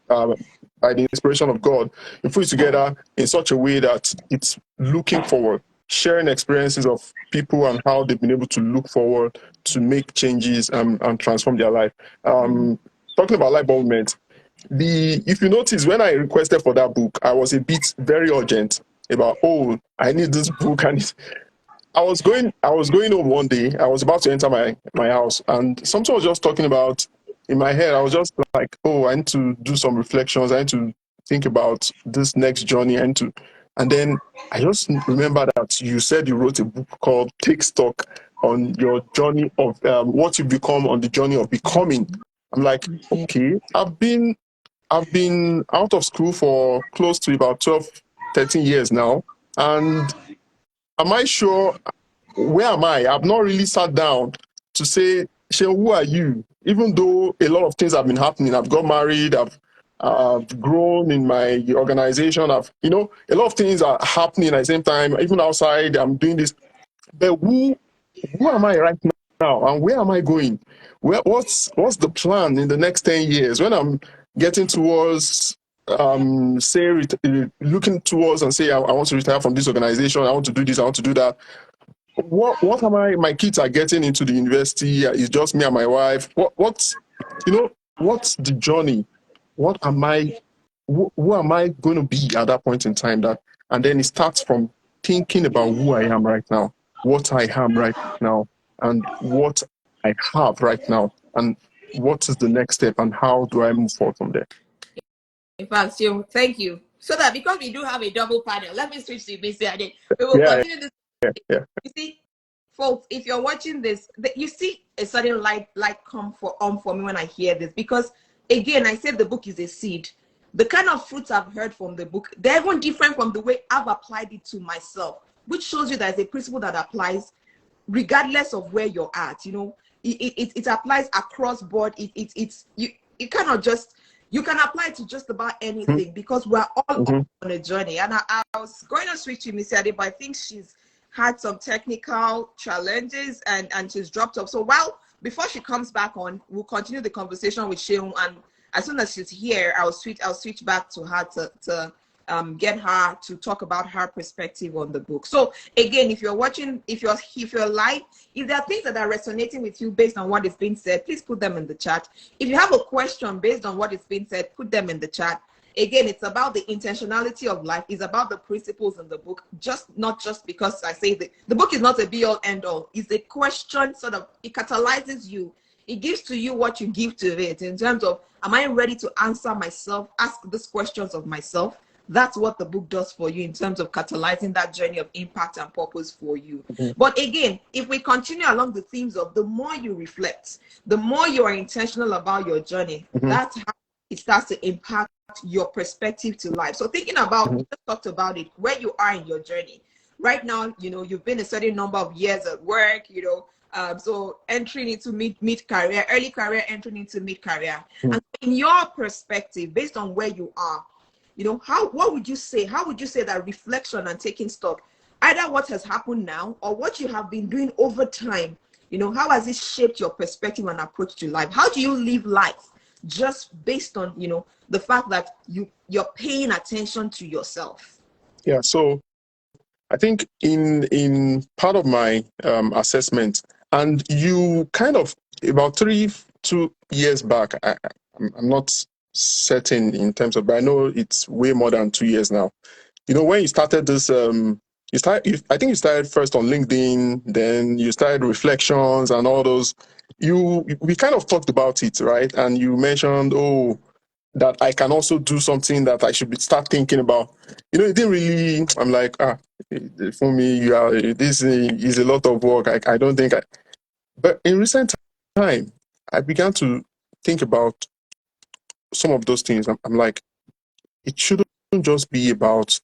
by the inspiration of God, you put it together in such a way that it's looking forward, sharing experiences of people and how they've been able to look forward to make changes and transform their life. Talking about light bulb moments, if you notice, when I requested for that book, I was a bit very urgent about, I need this book. And I was going home one day. I was about to enter my house, and something was just talking about in my head. I was just like, I need to do some reflections. I need to think about this next journey. And then I just remember that you said you wrote a book called Take Stock, on your journey of what you become on the journey of becoming. I'm like, okay, I've been out of school for close to about 12, 13 years now. And am I sure? Where am I? I've not really sat down to say, Shane, who are you? Even though a lot of things have been happening. I've got married. I've grown in my organization. A lot of things are happening at the same time. Even outside, I'm doing this. But who am I right now? And where am I going? What's the plan in the next 10 years? When I'm getting towards, looking towards and say, I want to retire from this organization. I want to do this. I want to do that. What am I? My kids are getting into the university. It's just me and my wife. What's the journey? What am I? Who am I going to be at that point in time? And then it starts from thinking about who I am right now, what I am right now, and what I have right now, and what is the next step, and how do I move forward from there?
In fact, thank you. So that because we do have a double panel, let me switch to Missy Ade. We will continue this.
Yeah.
You see, folks, if you're watching this, you see a sudden light come for me when I hear this, because again, I said the book is a seed. The kind of fruits I've heard from the book, they're even different from the way I've applied it to myself, which shows you there's a principle that applies regardless of where you're at. It applies across board. You cannot just, you can apply it to just about anything, because we're all on a journey. And I was going to switch to Miss Ade, but I think she's had some technical challenges and she's dropped off. So before she comes back on, we'll continue the conversation with Sheung, and as soon as she's here, I'll switch back to her to get her to talk about her perspective on the book. So again, if you're watching, if you're live, if there are things that are resonating with you based on what is being said, please put them in the chat. If you have a question based on what is being said, put them in the chat. Again, it's about the intentionality of life. It's about the principles in the book. Not just because I say the book is not a be all end all. It's a question, sort of, it catalyzes you. It gives to you what you give to it in terms of, am I ready to answer myself, ask these questions of myself? That's what the book does for you in terms of catalyzing that journey of impact and purpose for you. But again, if we continue along the themes of the more you reflect, the more you are intentional about your journey, that's how it starts to impact your perspective to life. So thinking about, we just talked about it, where you are in your journey. Right now, you've been a certain number of years at work, so entering into mid-career, early career, entering into mid-career. And in your perspective, based on where you are, what would you say? How would you say that reflection and taking stock, either what has happened now or what you have been doing over time, how has it shaped your perspective and approach to life? How do you live life just based on, the fact that you're paying attention to yourself?
Yeah. So I think in part of my assessment, and you kind of about 2 years back, I'm not certain in terms of, but I know it's way more than 2 years now. When you started this, I think you started first on LinkedIn, then you started reflections and all those. We kind of talked about it, right? And you mentioned, that I can also do something that I should start thinking about. It didn't really. I'm like, for me, this is a lot of work. I don't think. But in recent time, I began to think about some of those things. I'm like, it shouldn't just be about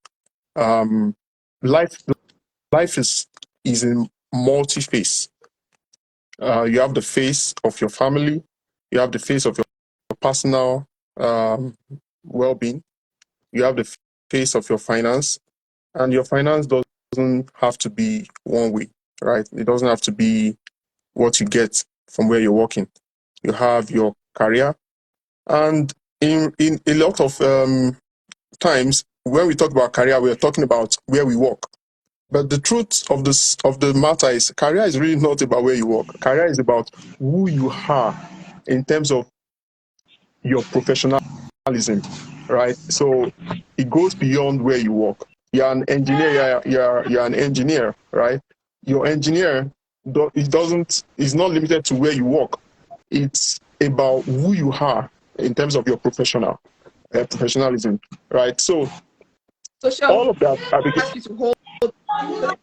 life. Life is in multi-phase. You have the phase of your family. You have the phase of your personal well-being. You have the phase of your finance, and your finance doesn't have to be one way, right? It doesn't have to be what you get from where you're working. You have your career, and in a lot of times when we talk about career, we're talking about where we work. But the truth of the matter is, career is really not about where you work. Career is about who you are in terms of your professionalism, right? So it goes beyond where you work. You're an engineer. You're an engineer, right? Your engineer, is not limited to where you work. It's about who you are in terms of your professionalism, right? So
Social,
all of that.
ask you to hold so that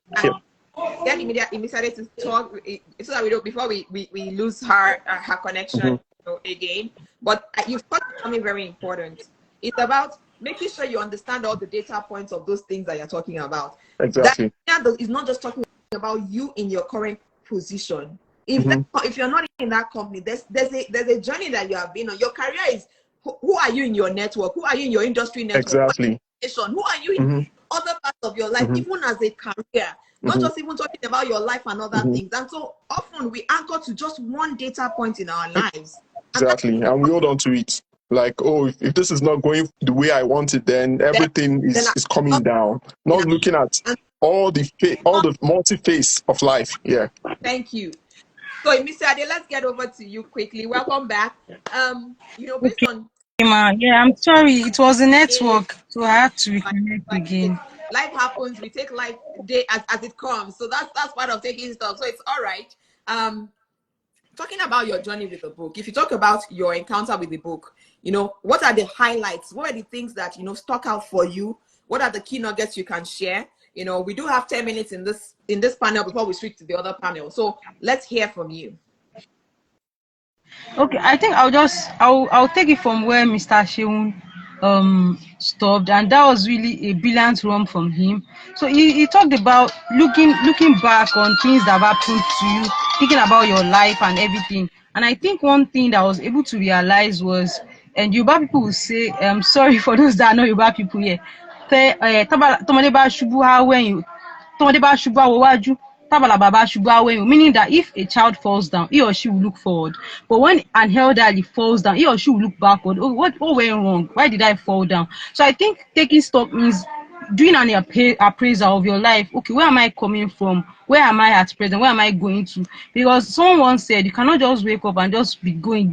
get immediately to talk so that we don't, before we lose her connection again. But you've got something very important. It's about making sure you understand all the data points of those things that you're talking about.
Exactly.
That is not just talking about you in your current position. If you're not in that company, there's a journey that you have been on. Your career is, who are you in your network? Who are you in your industry network?
Exactly.
Who are you in other parts of your life, even as a career? Not just even talking about your life and other things. And so often we anchor to just one data point in our lives.
Exactly. And we hold on to it. Like, if this is not going the way I want it, then everything is coming down. Not looking at all the multi-phase of life. Yeah.
Thank you. So, Mr. Ade, let's get over to you quickly. Welcome back. Based on
yeah, I'm sorry, it was a network, so I had to reconnect again.
Life happens. We take life day as it comes. So that's part of taking stock. So it's all right. Talking about your journey with the book, if you talk about your encounter with the book, what are the highlights? What are the things that stuck out for you? What are the key nuggets you can share? We do have 10 minutes in this panel before we switch to the other panel. So let's hear from you.
Okay, I think I'll take it from where Mr. Sheun stopped, and that was really a brilliant run from him. So he talked about looking back on things that have happened to you, thinking about your life and everything. And I think one thing that I was able to realize was, and Yoruba people will say, sorry for those that are not Yoruba people here. Tọ́mọdé bá ṣubú á wẹ̀yìn, tọ́mọdé bá ṣubú á wo wájú, Tabala Baba Shubawe, meaning that if a child falls down, he or she will look forward. But when an elderly falls down, he or she will look backward. Oh, what went wrong? Why did I fall down? So I think taking stock means doing an appraisal of your life. Okay, where am I coming from? Where am I at present? Where am I going to? Because someone once said you cannot just wake up and just be going.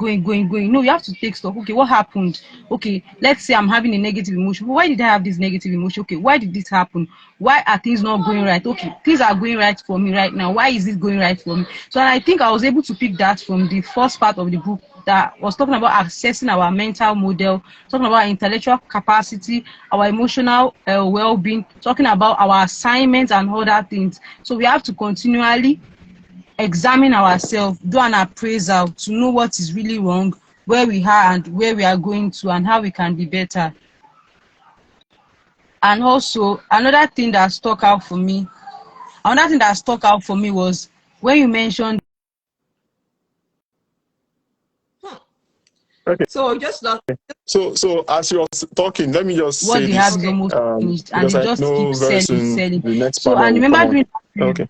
No, you have to take stock. Okay, what happened? Okay, let's say I'm having a negative emotion. Why did I have this negative emotion? Okay, why did this happen? Why are things not going right? Okay, things are going right for me right now. Why is it going right for me? So I think I was able to pick that from the first part of the book that was talking about assessing our mental model, talking about intellectual capacity, our emotional well-being, talking about our assignments and other things. So we have to continually examine ourselves, do an appraisal to know what is really wrong, where we are and where we are going to, and how we can be better. And also another thing that stuck out for me was when you mentioned
Okay.
So just not
So as you're talking, let me just
what
say
they have
this
is
okay.
almost finished and
because
they
I
just keep
know very soon
selling.
the next
So and
panel will come
remember
on.
during that period,
Okay.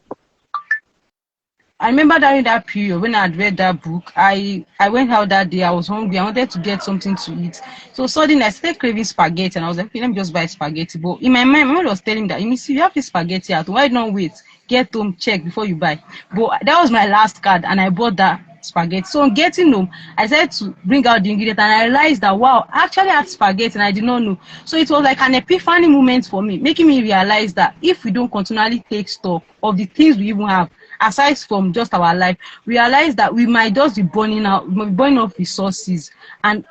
I remember during that period when I had read that book, I went out that day. I was hungry. I wanted to get something to eat. So suddenly I started craving spaghetti, and I was like, okay, let me just buy spaghetti. But in my mind was telling me that, you see, you have this spaghetti at home. Why not wait? Get home, check before you buy. But that was my last card, and I bought that spaghetti. So on getting home, I started to bring out the ingredient, and I realized that wow, I actually had spaghetti, and I did not know. So it was like an epiphany moment for me, making me realize that if we don't continually take stock of the things we even have, aside from just our life, realize that we might just be burning out, we might be burning off resources, and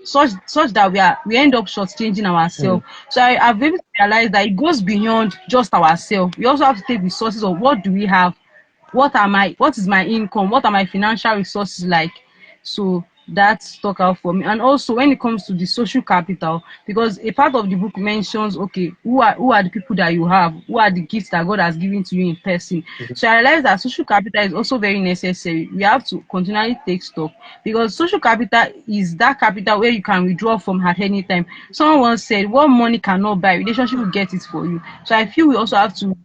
such that we end up shortchanging ourselves. So I've been able to realize that it goes beyond just ourselves. We also have to take resources of what do we have, what is my income, what are my financial resources like. So that stuck out for me. And also when it comes to the social capital, because a part of the book mentions, okay, who are the people that you have, who are the gifts that God has given to you in person. So I realized that social capital is also very necessary. We have to continually take stock, because social capital is that capital where you can withdraw from at any time. Someone once said, what money cannot buy, relationship will get it for you. So I feel we also have to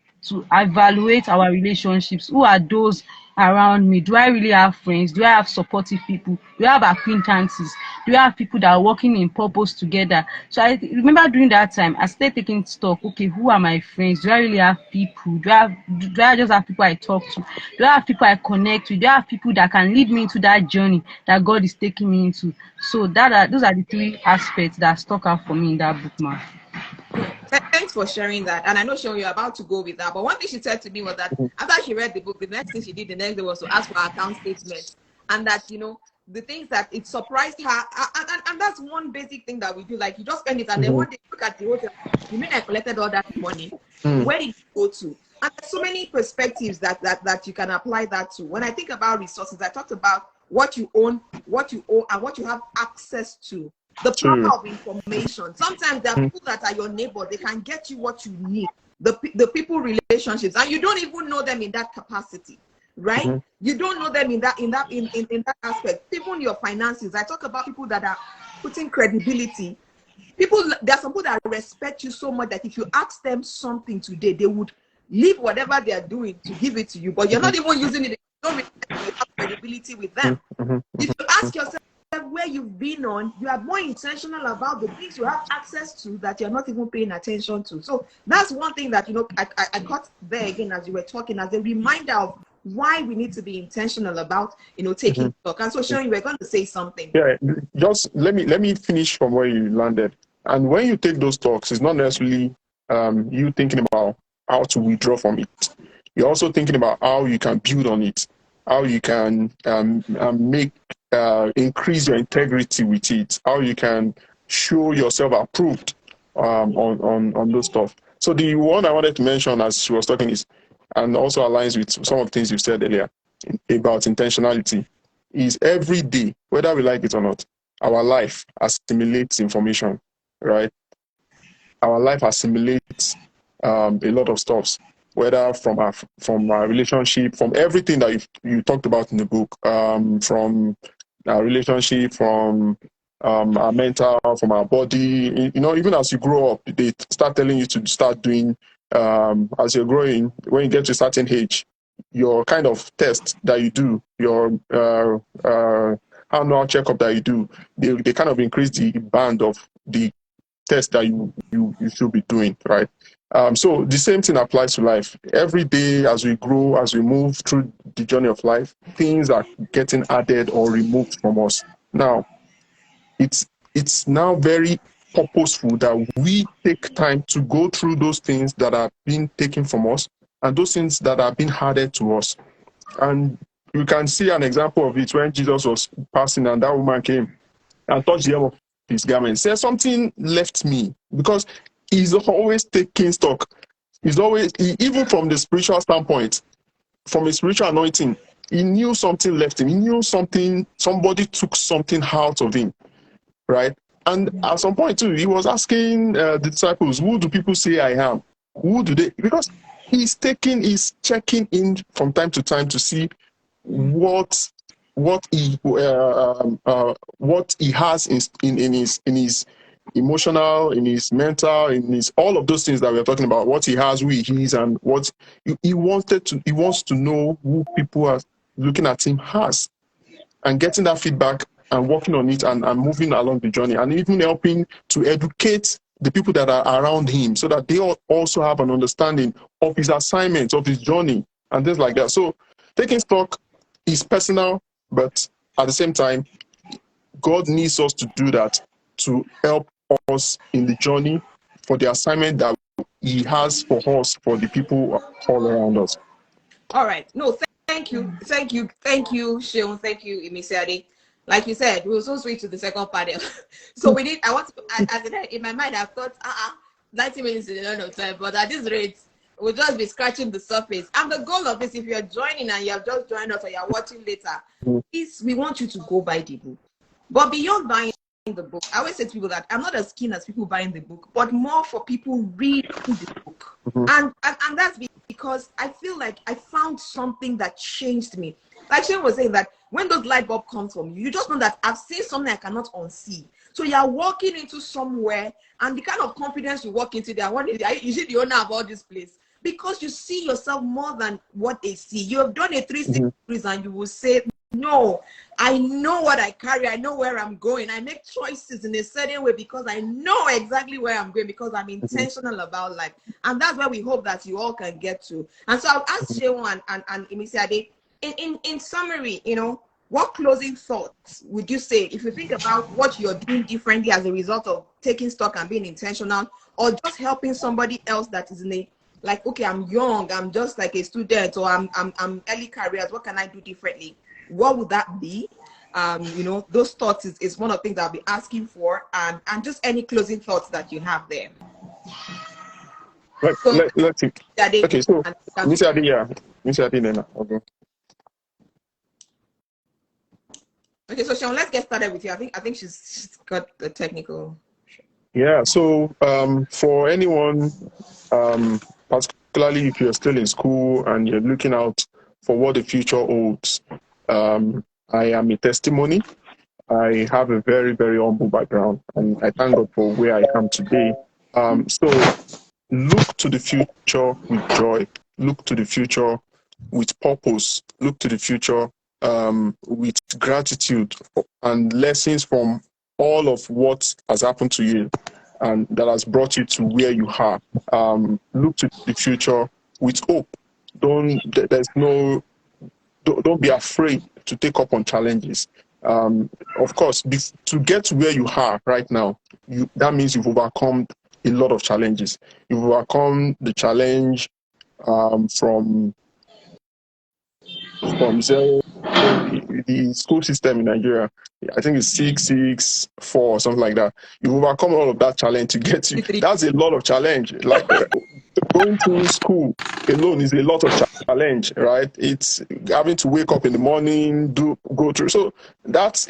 evaluate our relationships. Who are those around me? Do I really have friends? Do I have supportive people? Do I have acquaintances? Do I have people that are working in purpose together? So I remember during that time, I started taking stock. Okay, who are my friends? Do I really have people? Do I just have people I talk to? Do I have people I connect with? Do I have people that can lead me into that journey that God is taking me into? So those are the three aspects that stuck out for me in that book, man.
Thanks for sharing that. And I know Sean, you're about to go with that. But one thing she said to me was that after she read the book, the next thing she did the next day was to ask for her account statements. And that, the things that it surprised her. And that's one basic thing that we do. Like, you just spend it and then one day you look at the hotel. You mean I collected all that money? Where did it go to? And there's so many perspectives that you can apply that to. When I think about resources, I talked about what you own, what you owe, and what you have access to. The power of information. Sometimes there are people that are your neighbor. They can get you what you need. The people relationships, and you don't even know them in that capacity, right? You don't know them in that aspect. Even your finances. I talk about people that are putting credibility. There are some people that respect you so much that if you ask them something today, they would leave whatever they are doing to give it to you. But you're not even using it. You don't really have credibility with them. If you ask yourself where you've been on, you are more intentional about the things you have access to that you're not even paying attention to. So that's one thing that I caught there again as you were talking, as a reminder of why we need to be intentional about taking stock. And so Sean, you were going to say something.
Yeah, just let me finish from where you landed. And when you take those talks, it's not necessarily you thinking about how to withdraw from it. You're also thinking about how you can build on it, how you can increase your integrity with it, how you can show yourself approved on those stuff. So the one I wanted to mention as she was talking is, and also aligns with some of the things you said earlier about intentionality, is every day, whether we like it or not, our life assimilates information, right? Our life assimilates a lot of stuff, whether from our relationship, from everything that you talked about in the book, from our relationship, from our mental, from our body. Even as you grow up, they start telling you to start doing as you're growing, when you get to a certain age, your kind of test that you do, your annual checkup that you do, they kind of increase the band of the test that you should be doing, right? So the same thing applies to life. Every day as we grow, as we move through the journey of life, things are getting added or removed from us. Now, it's now very purposeful that we take time to go through those things that are being taken from us and those things that are being added to us. And you can see an example of it when Jesus was passing and that woman came and touched the hem of his garment. Said something left me, because he's always taking stock. He's always, even from the spiritual standpoint, from a spiritual anointing, he knew something left him. He knew something, somebody took something out of him, right? And at some point too, he was asking the disciples, who do people say I am? Who do they? Because he's checking in from time to time to see what he has in his emotional, in his mental, in his all of those things that we're talking about, what he has, who he is, and what he wants to know who people are looking at him as, and getting that feedback and working on it and moving along the journey, and even helping to educate the people that are around him so that they also have an understanding of his assignments, of his journey, and things like that. So taking stock is personal, but at the same time, God needs us to do that to help us in the journey for the assignment that he has for us, for the people all around us.
All right. No, thank you, Sheon. Thank you, Imisiade. Like you said, we will soon switch to the second panel. So we need. I want to. As in my mind, I've thought, 90 minutes is a lot of time, but at this rate, we'll just be scratching the surface. And the goal of this, if you're joining and you have just joined us or you're watching later, is we want you to go buy the book. But beyond buying the book, I always say to people that I'm not as keen as people buying the book, but more for people reading the book. And that's because I feel like I found something that changed me. Like Shane was saying, that when those light bulb comes from you, you just know that I've seen something I cannot unsee. So you're walking into somewhere, and the kind of confidence you walk into there, is it the owner of all this place? Because you see yourself more than what they see. You have done a 360 degrees, and you will say, no, I know what I carry. I know where I'm going. I make choices in a certain way because I know exactly where I'm going, because I'm intentional about life. And that's where we hope that you all can get to. And so I'll ask Sheon and Imisiade, in summary, what closing thoughts would you say if you think about what you're doing differently as a result of taking stock and being intentional, or just helping somebody else that is in a, like, okay, I'm young, I'm just like a student, or I'm early careers, what can I do differently? What would that be? Those thoughts is one of the things I'll be asking for, and just any closing thoughts that you have there.
Let's see. Okay, so Mr. Adi, Mr. Adi, then okay.
Okay, so Sean, let's get started with you. I think she's got the technical.
Yeah. So for anyone, particularly if you're still in school and you're looking out for what the future holds, I am a testimony. I have a very, very humble background, and I thank God for where I am today. So look to the future with joy. Look to the future with purpose. Look to the future with gratitude and lessons from all of what has happened to you and that has brought you to where you are. Look to the future with hope. Don't be afraid to take up on challenges. Of course, to get to where you are right now, that means you've overcome a lot of challenges. You've overcome the challenge from zero. The school system in Nigeria, I think it's 664 or something like that. You've overcome all of that challenge to get to. That's a lot of challenge. Like going to school alone is a lot of challenge, right? It's having to wake up in the morning, go through. So that's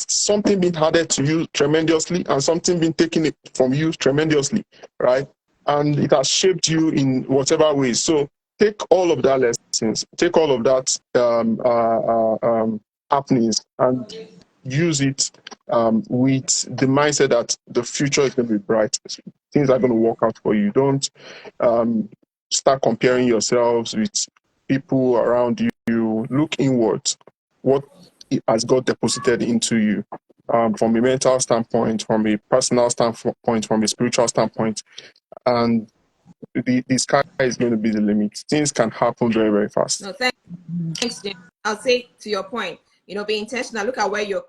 something being added to you tremendously, and something being taken from you tremendously, right? And it has shaped you in whatever ways. So take all of that lessons, take all of that happenings, and use it with the mindset that the future is going to be bright. things are going to work out for you. Don't start comparing yourselves with people around you. Look inwards. What has God deposited into you, from a mental standpoint, from a personal standpoint, from a spiritual standpoint, and the sky is going to be the limit. Things can happen very, very fast.
No, thanks, Jim. I'll say to your point, be intentional. Look at where you've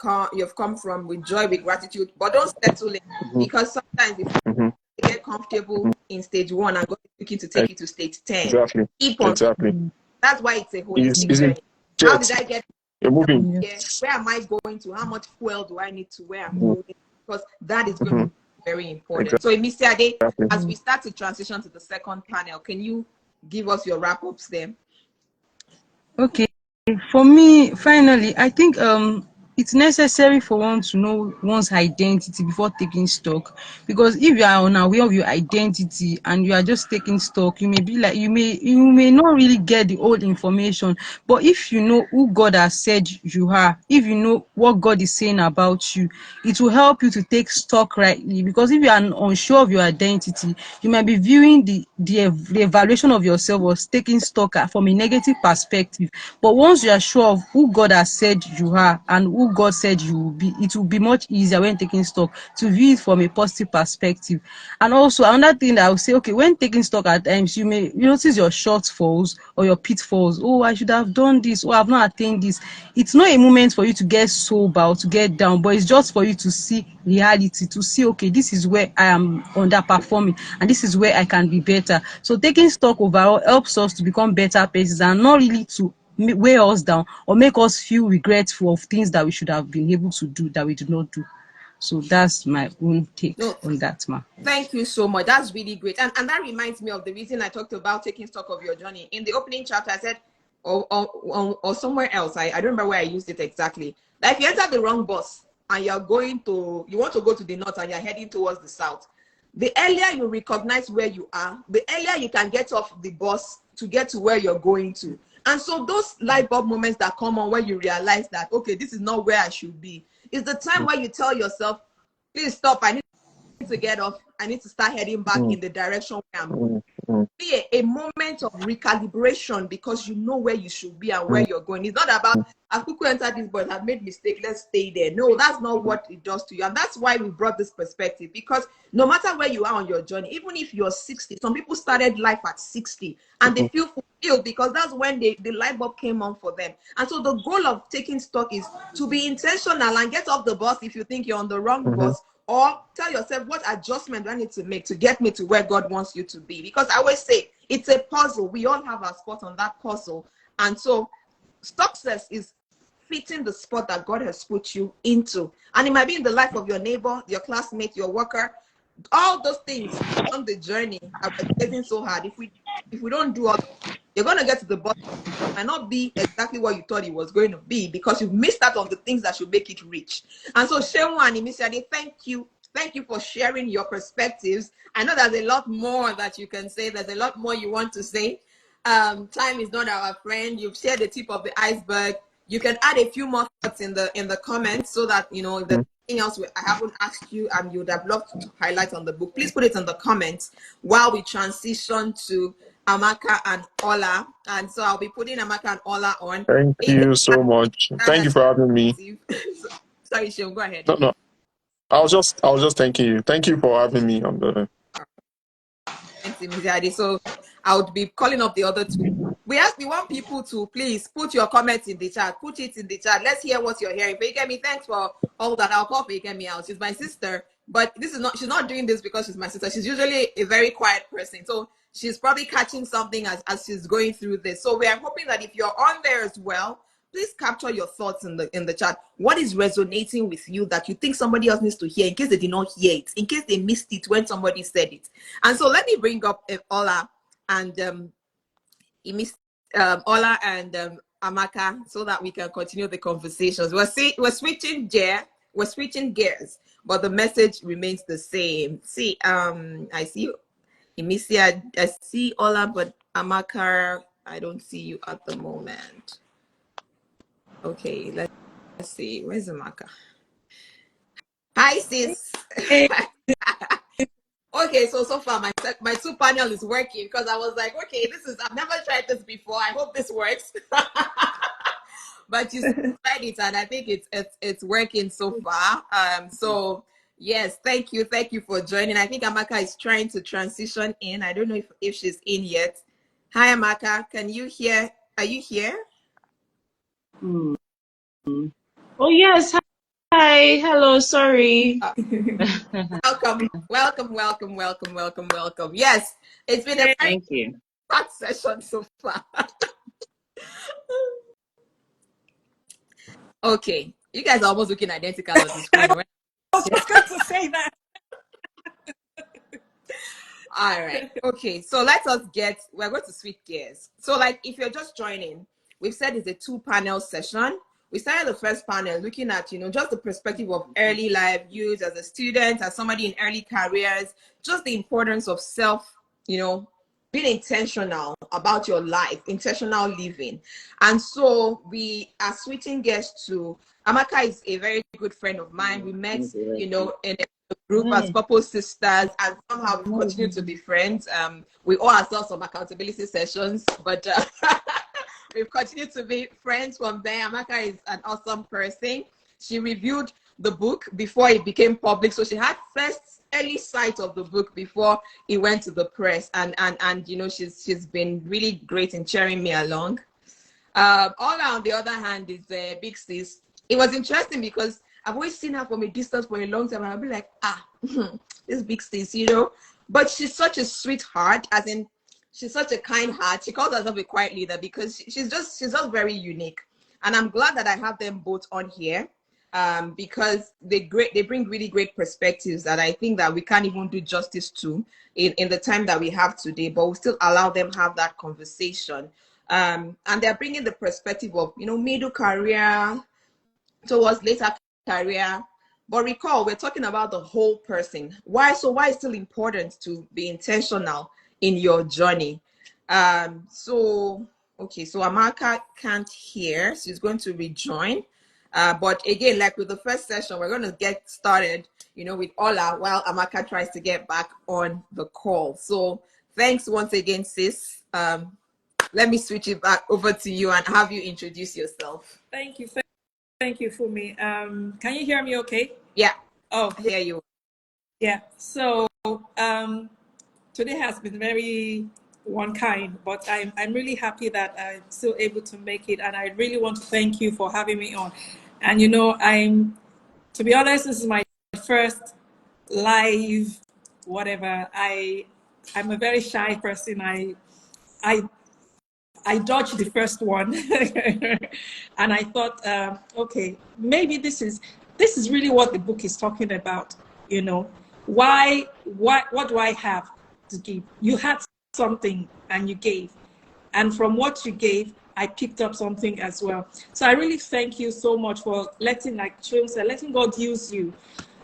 come from with joy, with gratitude, but don't settle it, because sometimes if you get comfortable in stage 1 and God is looking to take you to stage 10,
Exactly.
keep on.
Exactly.
That's why it's a
Is
holistic
it
journey. How did I get
You're moving.
here? Where am I going to? How much fuel do I need to where I'm going? Because that is going to be very important. So, Emisiade, as we start to transition to the second panel, can you give us your wrap-ups there?
Okay. For me, finally, I think it's necessary for one to know one's identity before taking stock. Because if you are unaware of your identity and you are just taking stock, you may be like you may not really get the old information. But if you know who God has said you are, if you know what God is saying about you, it will help you to take stock rightly. Because if you are unsure of your identity, you might be viewing the evaluation of yourself or taking stock from a negative perspective. But once you are sure of who God has said you are and who God said you will be, it will be much easier when taking stock to view it from a positive perspective. And also another thing that I would say, okay, when taking stock at times, you notice your shortfalls or your pitfalls. Oh, I should have done this. Oh, I've not attained this. It's not a moment for you to get sober or to get down, but it's just for you to see reality, to see, okay, this is where I am underperforming and this is where I can be better. So taking stock overall helps us to become better persons and not really to weigh us down or make us feel regretful of things that we should have been able to do that we did not do. So that's my own take on that, ma.
Thank you so much. That's really great. And that reminds me of the reason I talked about taking stock of your journey. In the opening chapter, I said, or somewhere else, I don't remember where I used it exactly. Like, if you enter the wrong bus and you want to go to the north and you're heading towards the south, the earlier you recognize where you are, the earlier you can get off the bus to get to where you're going to. And so those light bulb moments that come on when you realize that, okay, this is not where I should be, is the time where you tell yourself, please stop, I need to get off, I need to start heading back in the direction where I'm going. Be a moment of recalibration, because you know where you should be and where you're going. It's not about, I've quickly entered this, but I've made mistake, let's stay there. No, that's not what it does to you. And that's why we brought this perspective, because no matter where you are on your journey, even if you're 60, some people started life at 60 and they feel fulfilled because that's when the light bulb came on for them. And so the goal of taking stock is to be intentional and get off the bus if you think you're on the wrong bus, or tell yourself, what adjustment do I need to make to get me to where God wants you to be? Because I always say it's a puzzle. We all have our spot on that puzzle. And so success is fitting the spot that God has put you into. And it might be in the life of your neighbor, your classmate, your worker. All those things on the journey are getting so hard. If we don't do all, you're going to get to the bottom. Might not be exactly what you thought it was going to be, because you've missed out on the things that should make it rich. And so Shehu and Emisiade, thank you for sharing your perspectives. I know there's a lot more that you can say, there's a lot more you want to say. Time is not our friend. You've shared the tip of the iceberg. You can add a few more thoughts in the comments, so that if there's anything else I haven't asked you and you would have loved to highlight on the book, please put it in the comments while we transition to Amaka and Ola. And so I'll be putting Amaka and Ola on.
Thank you so much. Thank you for having me.
Sorry, Shehu, go ahead.
No. I was just thanking you. Thank you for having me on the.
So I would be calling up the other two. We want people to please put your comments in the chat. Put it in the chat. Let's hear what you're hearing. Fekemi, thanks for all that. I'll call Fekemi out. She's my sister, but she's not doing this because she's my sister. She's usually a very quiet person. So she's probably catching something as she's going through this. So we are hoping that if you're on there as well, please capture your thoughts in the chat. What is resonating with you that you think somebody else needs to hear, in case they did not hear it, in case they missed it when somebody said it? And so let me bring up Ola and Ola and Amaka, so that we can continue the conversations. We're switching gears, but the message remains the same. See, I see you, Emisia. I see Ola, but Amaka, I don't see you at the moment. Okay, let's see. Where's Amaka? Hi, sis.
Hey.
Okay, so far my two panel is working because I was like, okay, I've never tried this before. I hope this works. But you tried it, and I think it's working so far. So yes, thank you for joining. I think Amaka is trying to transition in. I don't know if she's in yet. Hi, Amaka. Can you hear? Are you here?
Hmm. Oh yes, hi, hello, sorry.
Welcome. Yes, it's been a very
Thank you.
packed session so far. Okay, you guys are almost looking identical on the screen.
I was just going to say that.
All right. Okay. So we're going to switch gears. So, like, if you're just joining, we've said it's a two-panel session. We started the first panel looking at, just the perspective of early life use as a student, as somebody in early careers, just the importance of being intentional about your life, intentional living. And so we are switching gears to Amaka is a very good friend of mine. We met, in a group as couple sisters, and somehow we've continued to be friends. We owe ourselves some accountability sessions, but we've continued to be friends from there. Amaka is an awesome person. She reviewed the book before it became public, so she had first early sight of the book before it went to the press, and she's been really great in cheering me along. All on the other hand is Big Sis. It was interesting because I've always seen her from a distance for a long time, and I'll be like, this Big Sis, But she's such a sweetheart, as in she's such a kind heart. She calls herself a quiet leader because she's just very unique. And I'm glad that I have them both on here, because they bring really great perspectives that I think that we can't even do justice to in the time that we have today, but we still allow them have that conversation. And they're bringing the perspective of middle career towards later career. But recall, we're talking about the whole person. Why it's still important to be intentional in your journey. Okay, so Amaka can't hear. She's going to rejoin. But again, like with the first session, we're going to get started, with Ola while Amaka tries to get back on the call. So thanks once again, sis. Let me switch it back over to you and have you introduce yourself.
Thank you. Thank you, Fumi. Can you hear me okay?
Yeah.
Oh,
I hear you.
yeah. So today has been very one kind, but I'm really happy that I'm still able to make it, and I really want to thank you for having me on. And to be honest, this is my first live whatever. I'm a very shy person. I dodged the first one, and I thought, okay, maybe this is really what the book is talking about. What do I have to give? You had something and you gave, and from what you gave, I picked up something as well. So I really thank you so much for letting God use you.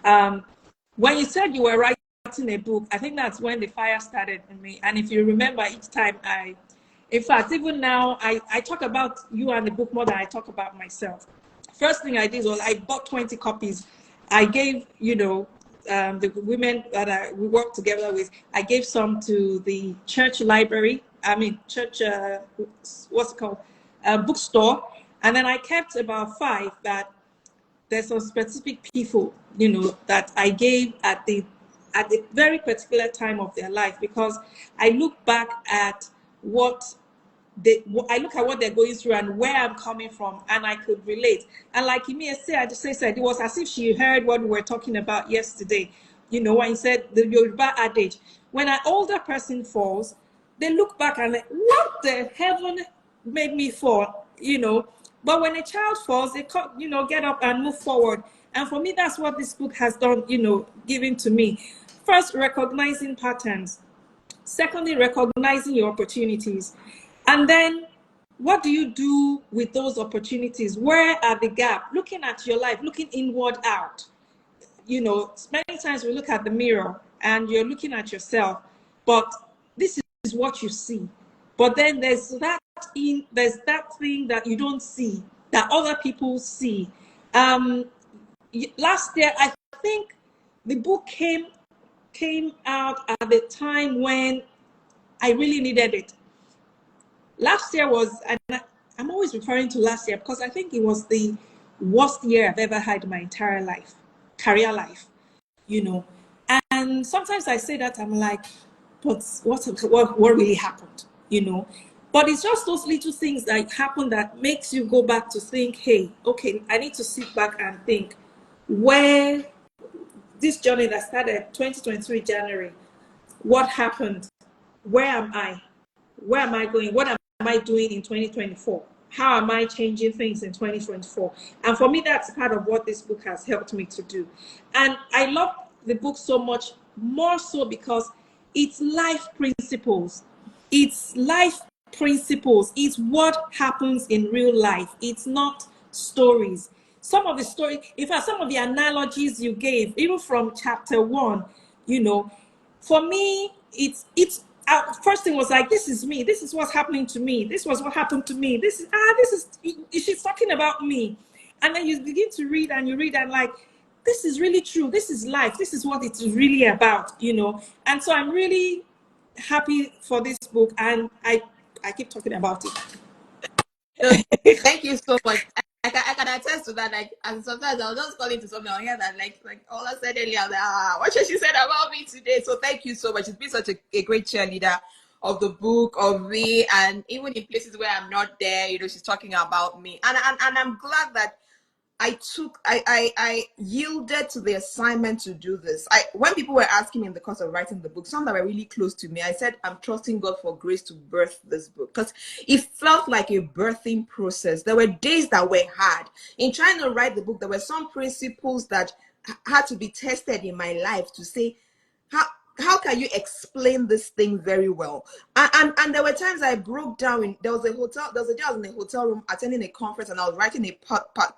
When you said you were writing a book, I think that's when the fire started in me. And if you remember, each time in fact, even now, I talk about you and the book more than I talk about myself. First thing I did was I bought 20 copies. I gave, the women that we worked together with, I gave some to the church library. Church, what's it called? Bookstore. And then I kept about 5 that there's some specific people, that I gave at the very particular time of their life, because I look back at I look at what they're going through and where I'm coming from, and I could relate. And like Imi said, it was as if she heard what we were talking about yesterday. When he said the Yoruba adage, when an older person falls, they look back and like, what the heaven made me fall, But when a child falls, they get up and move forward. And for me, that's what this book has done, given to me. First, recognizing patterns. Secondly, recognizing your opportunities. And then what do you do with those opportunities? Where are the gaps? Looking at your life, looking inward out. Many times we look at the mirror and you're looking at yourself, but this is what you see. But then there's that thing that you don't see, that other people see. Last year, I think the book came came out at the time when I really needed it. Last year was, and I'm always referring to last year because I think it was the worst year I've ever had in my entire life, career life, you know. And sometimes I say that I'm like, but what really happened, you know? But it's just those little things that happen that makes you go back to think, hey, okay, I need to sit back and think where this journey that started 2023 January, what happened? Where am I? Where am I going? What am I doing in 2024? How am I changing things in 2024? And for me, that's part of what this book has helped me to do. And I love the book so much, more so because it's life principles. It's life principles. It's what happens in real life. It's not stories. Some of the story, in fact, some of the analogies you gave, even from chapter 1, you know, for me, it's first thing was like, this is me, this is what's happening to me, this was what happened to me, this is she's talking about me. And then you begin to read and you read and like, this is really true, this is life, this is what it's really about, you know. And so I'm really happy for this book, and I keep talking about it.
So, thank you so much. I can attest to that. Like, and sometimes I'll just call into something, I'll hear that, like Ola said earlier, what should she said about me today? So thank you so much. It's been such a great cheerleader of the book, of me, and even in places where I'm not there, you know, she's talking about me. And I'm glad that I yielded to the assignment to do this. When people were asking me in the course of writing the book, some that were really close to me, I said, I'm trusting God for grace to birth this book, because it felt like a birthing process. There were days that were hard. In trying to write the book, there were some principles that had to be tested in my life to say, how can you explain this thing very well? And there were times I broke down. There was a day I was in a hotel room attending a conference, and I was writing a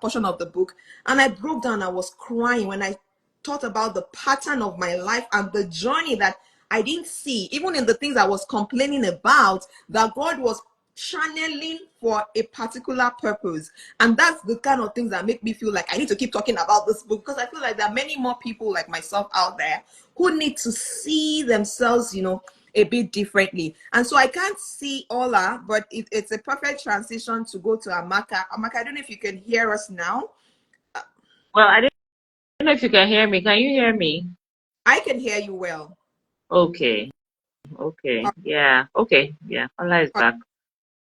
portion of the book, and I broke down. I was crying when I thought about the pattern of my life and the journey that I didn't see, even in the things I was complaining about, that God was channeling for a particular purpose. And that's the kind of things that make me feel like I need to keep talking about this book, because I feel like there are many more people like myself out there who need to see themselves, you know, a bit differently. And so I can't see Ola, but it's a perfect transition to go to Amaka. Amaka, I don't know if you can hear us now.
Well, I don't know if you can hear me. Can you hear me?
I can hear you well.
Okay. Okay. Yeah. Okay. Yeah. Allah is back.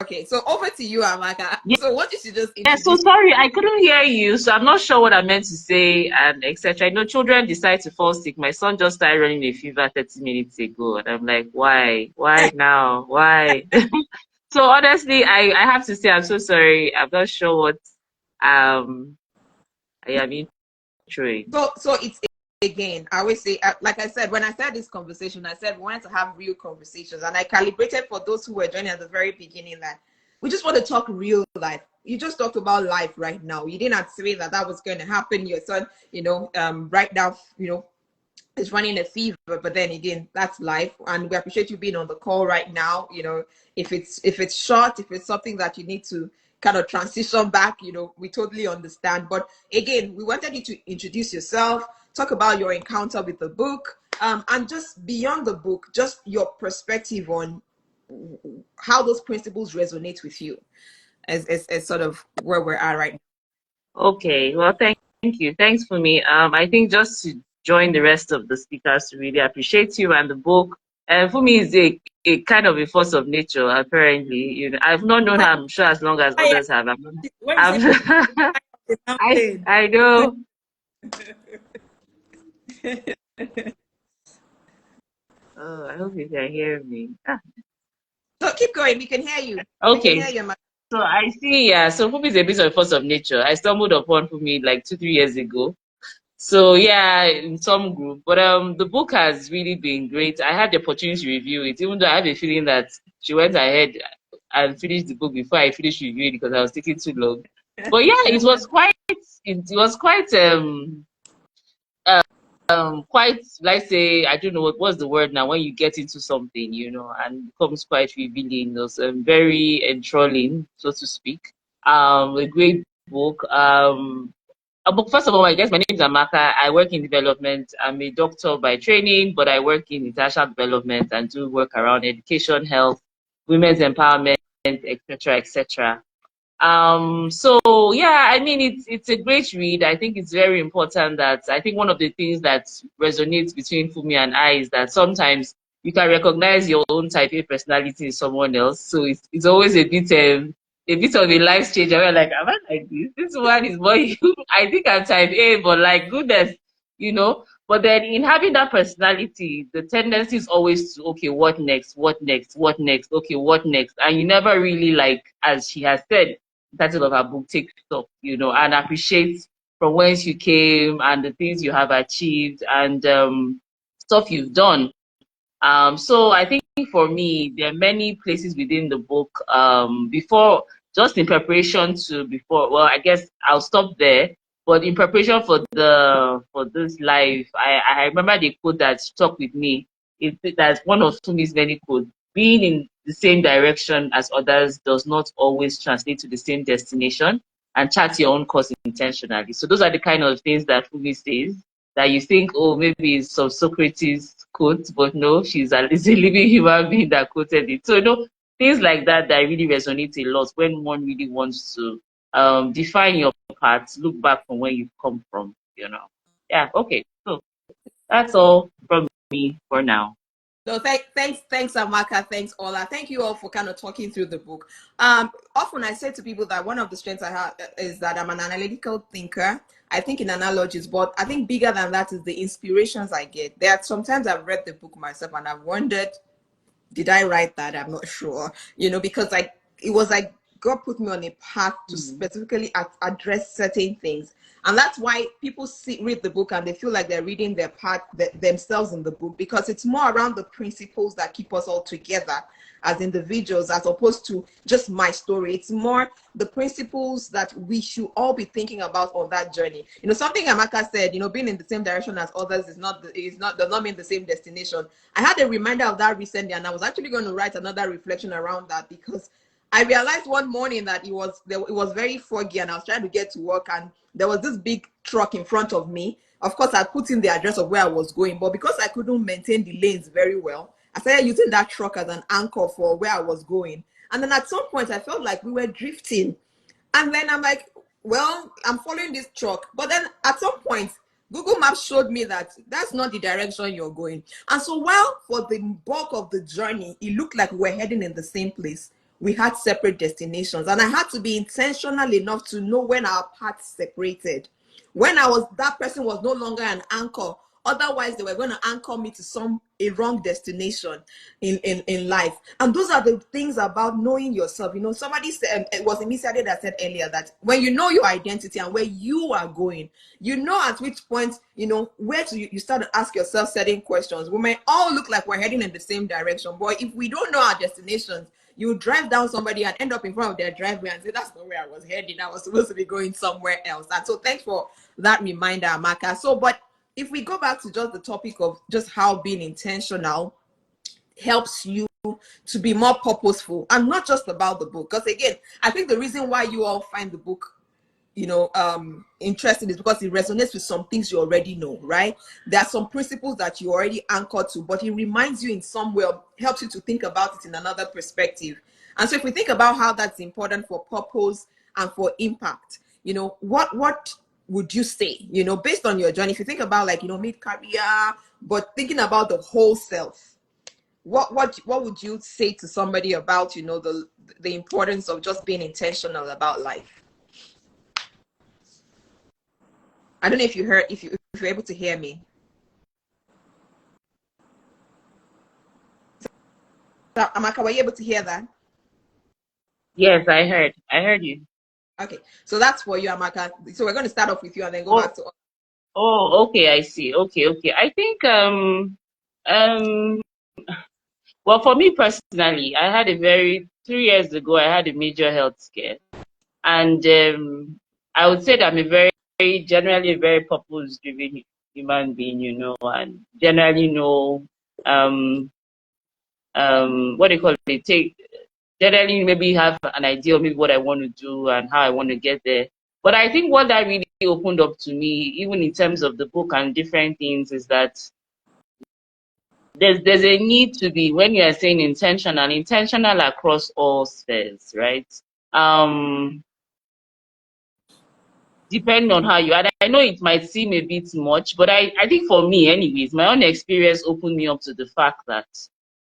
Okay, so over to you, Amaka.
Yeah.
So what you should just
Yeah, so
introduce.
sorry, I couldn't hear you, so I'm not sure what I meant to say and etc. I know children decide to fall sick. My son just started running a fever 30 minutes ago, and I'm like, why? Why now? Why? So honestly, I have to say I'm so sorry. I'm not sure what I am introing.
So it's, again, I always say, like I said, when I started this conversation, I said we wanted to have real conversations, and I calibrated for those who were joining at the very beginning that we just want to talk real life. You just talked about life right now. You didn't say that was going to happen. Your son, you know, right now, you know, is running a fever, but then again, that's life. And we appreciate you being on the call right now. You know, if it's short, if it's something that you need to kind of transition back, you know, we totally understand. But again, we wanted you to introduce yourself, talk about your encounter with the book, and just beyond the book, just your perspective on how those principles resonate with you, as sort of where we're at right now.
Okay, well, thank you. Thanks for me. I think just to join the rest of the speakers to really appreciate you and the book. And for me, it's a kind of a force of nature, apparently. You know, I've not known her, I'm sure, as long as others have.
When you say
I've,
the mountain,
I know. Oh, I hope you can hear me.
So keep going. We can hear you. I can
Okay,
hear you.
so I see, yeah. So Fumi is a bit of a force of nature. I stumbled upon Fumi like 2, 3 years ago. So yeah, in some group. But the book has really been great. I had the opportunity to review it, even though I have a feeling that she went ahead and finished the book before I finished reviewing it because I was taking too long. But yeah, it was quite, let's say, I don't know what's the word now, when you get into something, and it becomes quite revealing. It was very enthralling, so to speak. A great book. But first of all, I guess my name is Amaka. I work in development. I'm a doctor by training, but I work in international development and do work around education, health, women's empowerment, etc., etc. So yeah, I mean it's a great read. I think it's very important that I think one of the things that resonates between Fumi and I is that sometimes you can recognize your own type A personality in someone else. So it's always a bit of a life changer. We're like, am I like this? This one is more you. I think I'm type A, but like goodness, you know. But then in having that personality, the tendency is always to, okay, what next? What next? What next? Okay, what next? And you never really like, as she has said, title of her book, take stock, you know, and appreciate from whence you came and the things you have achieved and stuff you've done. So I think for me, there are many places within the book before, just in preparation to before. Well, I guess I'll stop there. But in preparation for this live, I remember the quote that stuck with me. That's one of Fumi's many quotes. Being in the same direction as others does not always translate to the same destination, and chart your own course intentionally. So those are the kind of things that Fumi says that you think, oh, maybe it's some Socrates quote, but no, it's a living human being that quoted it. So, you know, things like that that really resonate a lot when one really wants to define your path, look back from where you've come from, you know. Yeah, okay. So that's all from me for now.
So thanks, Amaka. Thanks, Ola. Thank you all for kind of talking through the book. Often I say to people that one of the strengths I have is that I'm an analytical thinker. I think in analogies, but I think bigger than that is the inspirations I get. There are sometimes I've read the book myself and I've wondered, did I write that? I'm not sure, because like it was like God put me on a path to specifically address certain things. And that's why people read the book and they feel like they're reading their part themselves in the book, because it's more around the principles that keep us all together as individuals, as opposed to just my story. It's more the principles that we should all be thinking about on that journey. Something Amaka said, being in the same direction as others does not mean the same destination. I had a reminder of that recently, and I was actually going to write another reflection around that, because I realized one morning that it was very foggy, and I was trying to get to work, and there was this big truck in front of me. Of course, I put in the address of where I was going, but because I couldn't maintain the lanes very well, I started using that truck as an anchor for where I was going. And then at some point, I felt like we were drifting. And then I'm like, well, I'm following this truck. But then at some point, Google Maps showed me that that's not the direction you're going. And so while for the bulk of the journey, it looked like we're heading in the same place, we had separate destinations. And I had to be intentional enough to know when our paths separated. When that person was no longer an anchor. Otherwise, they were going to anchor me to a wrong destination in life. And those are the things about knowing yourself. Somebody said, it was Emisiade that said earlier, that when you know your identity and where you are going, at which point, where you start to ask yourself certain questions. We may all look like we're heading in the same direction, but if we don't know our destinations, you drive down somebody and end up in front of their driveway and say, that's not where I was heading. I was supposed to be going somewhere else. And so thanks for that reminder, Amaka. So, but if we go back to just the topic of just how being intentional helps you to be more purposeful, and not just about the book. Because again, I think the reason why you all find the book interesting is because it resonates with some things you already know, right? There are some principles that you already anchored to, but it reminds you in some way, helps you to think about it in another perspective. And so if we think about how that's important for purpose and for impact, what would you say, based on your journey? If you think about like, mid-career, but thinking about the whole self, what would you say to somebody about, the importance of just being intentional about life? I don't know if you're able to hear me. So, Amaka, were you able to hear that?
Yes, I heard you.
Okay, so that's for you, Amaka. So we're going to start off with you and then go back to.
Okay, I see. Okay. I think um well, for me personally, 3 years ago I had a major health scare. And I would say that I'm generally a very purpose-driven human being, and generally know what do you call it? Generally maybe have an idea of maybe what I want to do and how I want to get there. But I think what that really opened up to me, even in terms of the book and different things, is that there's a need to be, when you are saying intentional across all spheres, right? Um, Depending on how you, and I know it might seem a bit much, but I think for me anyways, my own experience opened me up to the fact that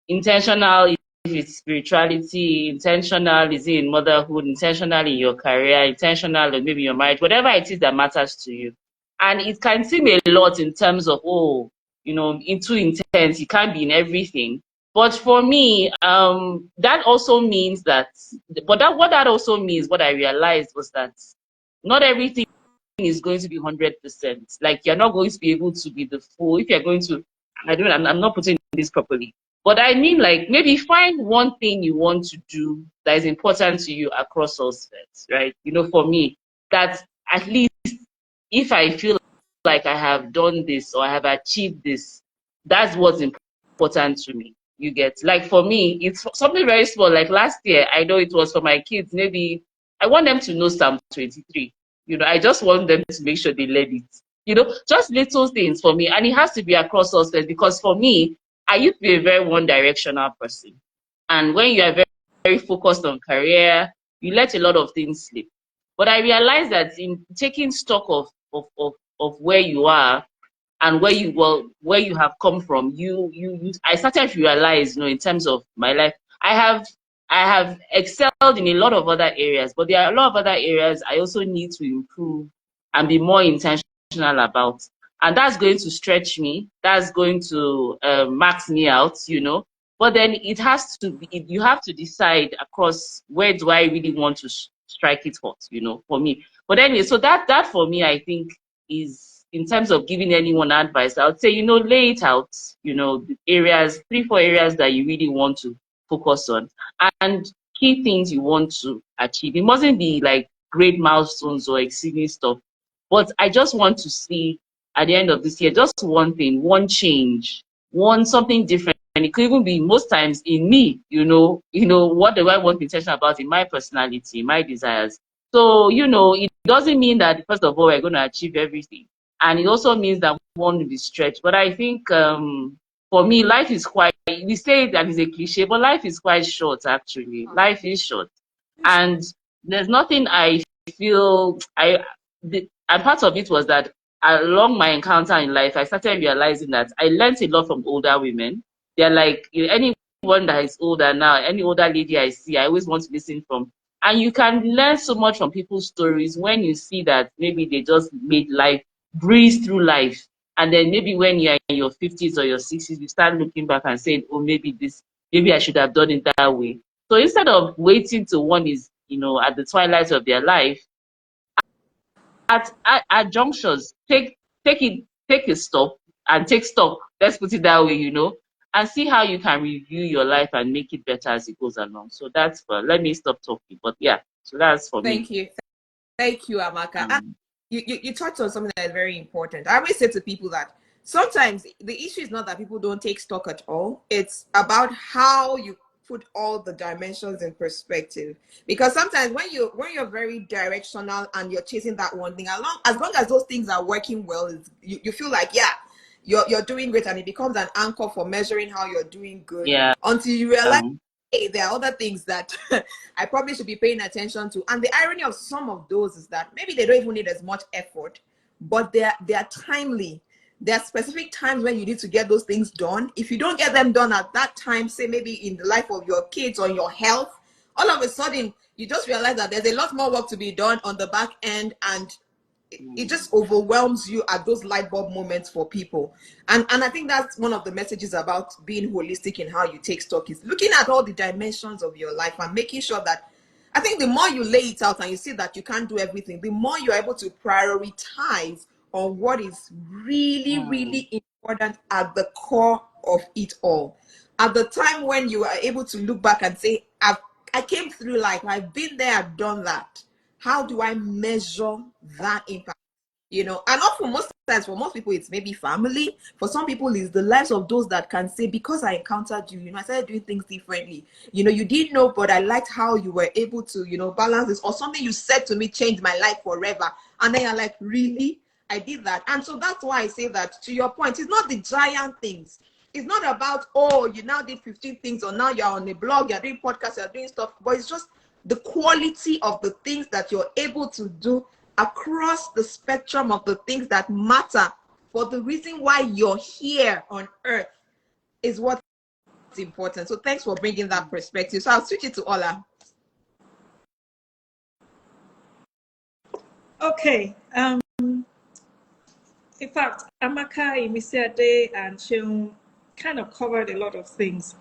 intentional, if it's spirituality, intentional is in motherhood, intentional in your career, intentional in maybe your marriage, whatever it is that matters to you. And it can seem a lot in terms of, oh, too intense, it can't be in everything. But for me, that also means that, but that what that also means, what I realized was that not everything is going to be 100%. Like, you're not going to be able to be the full. If you're going to, I'm not putting this properly. But I mean, like, maybe find one thing you want to do that is important to you across all spheres, right? For me, that at least if I feel like I have done this or I have achieved this, that's what's important to me. You get, like, for me, it's something very small. Like last year, I know it was for my kids. Maybe I want them to know Psalm 23. I just want them to make sure they learn it. Just little things for me, and it has to be across all spheres, because for me, I used to be a very one-directional person, and when you are very, very focused on career, you let a lot of things slip. But I realized that in taking stock of where you are and where you have come from, I started to realize, in terms of my life, I have excelled in a lot of other areas, but there are a lot of other areas I also need to improve and be more intentional about. And that's going to stretch me. That's going to max me out. But then it has to be, you have to decide across, where do I really want to strike it hot, for me. But anyway, so that for me, I think, is, in terms of giving anyone advice, I would say, lay it out, the areas, 3, 4 areas that you really want to focus on, and key things you want to achieve. It mustn't be like great milestones or exceeding stuff, but I just want to see at the end of this year, just one thing, one change, one something different. And it could even be, most times, in me, what do I want to be intentional about in my personality, my desires. So, it doesn't mean that, first of all, we're going to achieve everything. And it also means that we want to be stretched. But I think, for me, life is quite, we say that is a cliche, but life is quite short, actually. Life is short. And there's nothing I feel, and part of it was that, along my encounter in life, I started realizing that I learned a lot from older women. They're like, anyone that is older now, any older lady I see, I always want to listen from. And you can learn so much from people's stories when you see that maybe they just made life, breeze through life. And then maybe when you're in your 50s or your 60s, you start looking back and saying, oh, maybe I should have done it that way. So instead of waiting till one is, at the twilight of their life, at junctures, take a stop and take stock. Let's put it that way, and see how you can review your life and make it better as it goes along. So that's for, let me stop talking. But yeah, so that's for me.
Thank you. Thank you, Amaka. And
Um,
you touched on something that is very important. I always say to people that sometimes the issue is not that people don't take stock at all. It's about how you put all the dimensions in perspective. Because sometimes when you're very directional and you're chasing that one thing, as long as those things are working well, you feel like, yeah, you're doing great, and it becomes an anchor for measuring how you're doing good,
yeah.
until you realize,
Um,
hey, there are other things that I probably should be paying attention to. And the irony of some of those is that maybe they don't even need as much effort, but they're timely. There are specific times when you need to get those things done. If you don't get them done at that time, say maybe in the life of your kids or your health, all of a sudden you just realize that there's a lot more work to be done on the back end, and it just overwhelms you at those light bulb moments for people. And I think that's one of the messages about being holistic in how you take stock, is looking at all the dimensions of your life and making sure that, I think the more you lay it out and you see that you can't do everything, the more you're able to prioritize on what is really,
mm,
really important at the core of it all. At the time when you are able to look back and say, I came through life, I've been there, I've done that. How do I measure that impact? you know. And often, most times, for most people, it's maybe family. For some people, it's the lives of those that can say, because I encountered you, you know, I started doing things differently. You know, you didn't know, but I liked how you were able to, you know, balance this, or something you said to me changed my life forever. And then you're like, really? I did that. And so that's why I say that, to your point, it's not the giant things. It's not about, oh, you now did 15 things, or now you're on a blog, you're doing podcasts, you're doing stuff, but it's just the quality of the things that you're able to do across the spectrum of the things that matter for the reason why you're here on earth is what's important. So thanks for bringing that perspective. So I'll switch it to Ola.
Okay. In fact, Amaka, Imisiade, and Sheung kind of covered a lot of things.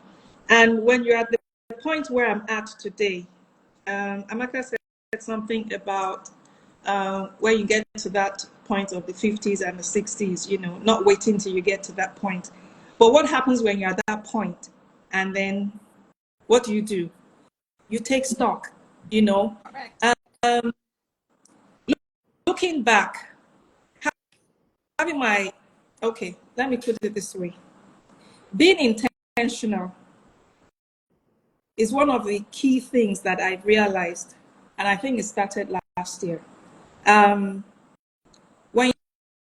And when you're at the point where I'm at today, Amaka said something about where you get to that point of the 50s and the 60s, you know, not waiting till you get to that point. But what happens when you're at that point? And then what do? You take stock, you know. Looking back, having okay, let me put it this way. Being intentional is one of the key things that I realized, and I think it started last year. When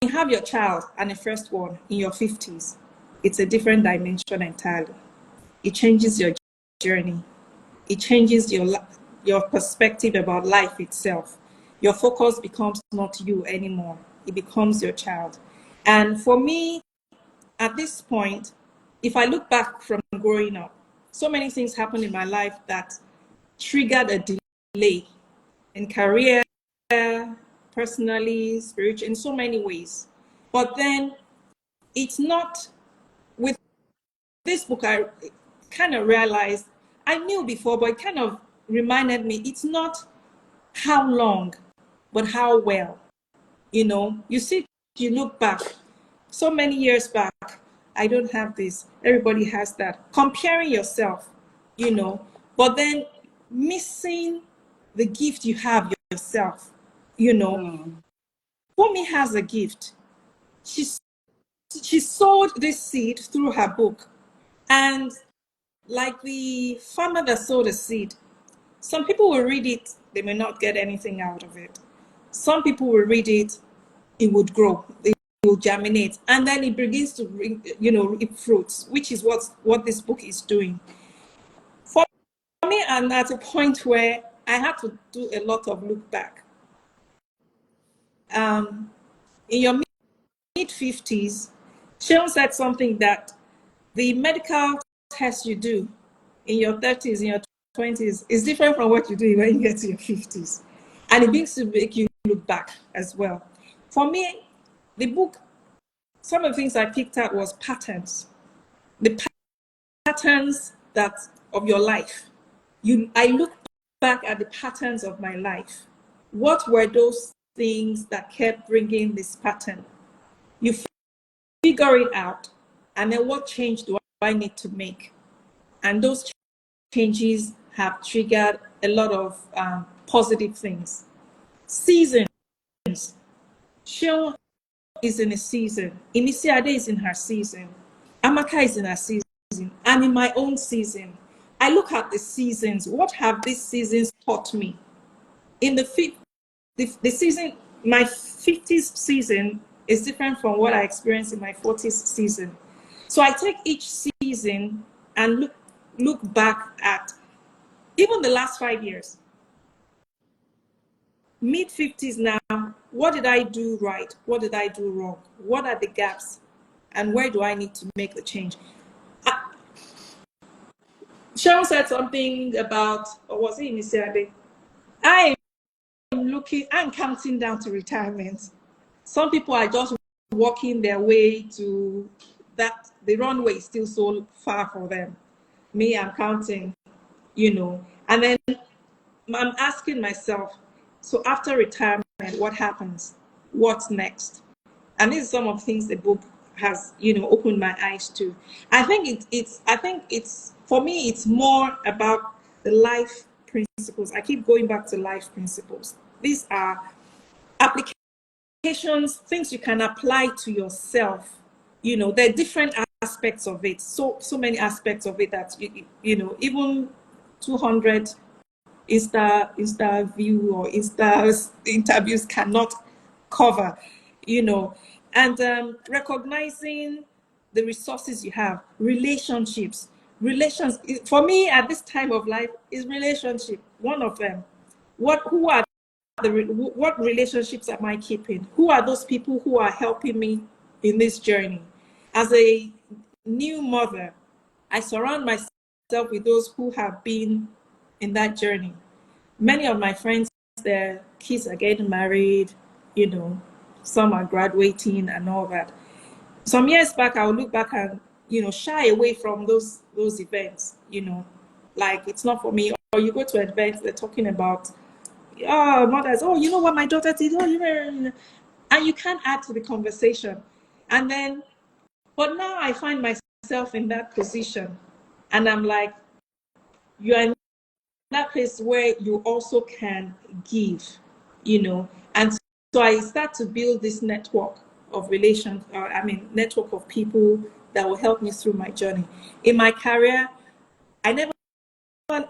you have your child and the first one in your 50s, it's a different dimension entirely. It changes your journey. It changes your perspective about life itself. Your focus becomes not you anymore. It becomes your child. And for me, at this point, if I look back from growing up, so many things happened in my life that triggered a delay in career, personally, spiritually, in so many ways. But then it's not, with this book, I kind of realized, I knew before, but it kind of reminded me, it's not how long, but how well. You know, you see, you look back, so many years back, I don't have this, everybody has that. Comparing yourself, you know, but then missing the gift you have yourself, you know. Fumi has a gift. She sowed this seed through her book. And like the farmer that sowed a seed, some people will read it, they may not get anything out of it. Some people will read it, it would grow, it will germinate, and then it begins to bring, you know, reap fruits, which is what this book is doing. For me, I'm at a point where I had to do a lot of look back. In your mid-50s, Sharon said something that the medical test you do in your 30s, in your 20s, is different from what you do when you get to your 50s. And it begins to make you look back as well. For me, the book, some of the things I picked out was patterns. The patterns that of your life. I look back at the patterns of my life. What were those things that kept bringing this pattern? You figure it out, and then what change do I need to make? And those changes have triggered a lot of positive things. Seasons. Shion is in a season. Imisiade is in her season. Amaka is in her season. I'm in my own season. I look at the seasons. What have these seasons taught me? In the season, my 50s season is different from what I experienced in my 40s season. So I take each season and look back at even the last 5 years. Mid-50s now, what did I do right? What did I do wrong? What are the gaps? And where do I need to make the change? Sharon said something about, or was it Inisiade? I'm counting down to retirement. Some people are just walking their way to that, the runway is still so far for them. Me, I'm counting, you know. And then I'm asking myself, so after retirement, what happens? What's next? And this is some of the things the book has, you know, opened my eyes to. I think it's for me, it's more about the life principles. I keep going back to life principles. These are applications applications, things you can apply to yourself. You know, there are different aspects of it. So many aspects of it that you know, even 200 Insta view or Insta interviews cannot cover, you know. And recognizing the resources you have, relationships, relations. For me, at this time of life, is relationship one of them. Who are what relationships am I keeping? Who are those people who are helping me in this journey? As a new mother, I surround myself with those who have been in that journey. Many of my friends, their kids are getting married, you know, some are graduating and all that. Some years back, I would look back and, you know, shy away from those events, you know, like it's not for me. Or you go to an event, they're talking about, oh, mothers, oh, you know what my daughter did, oh, you know, and you can't add to the conversation. And then, but now I find myself in that position, and I'm like, you're in that place where you also can give, you know. And so I start to build this network of relations, network of people that will help me through my journey. In my career, I never want,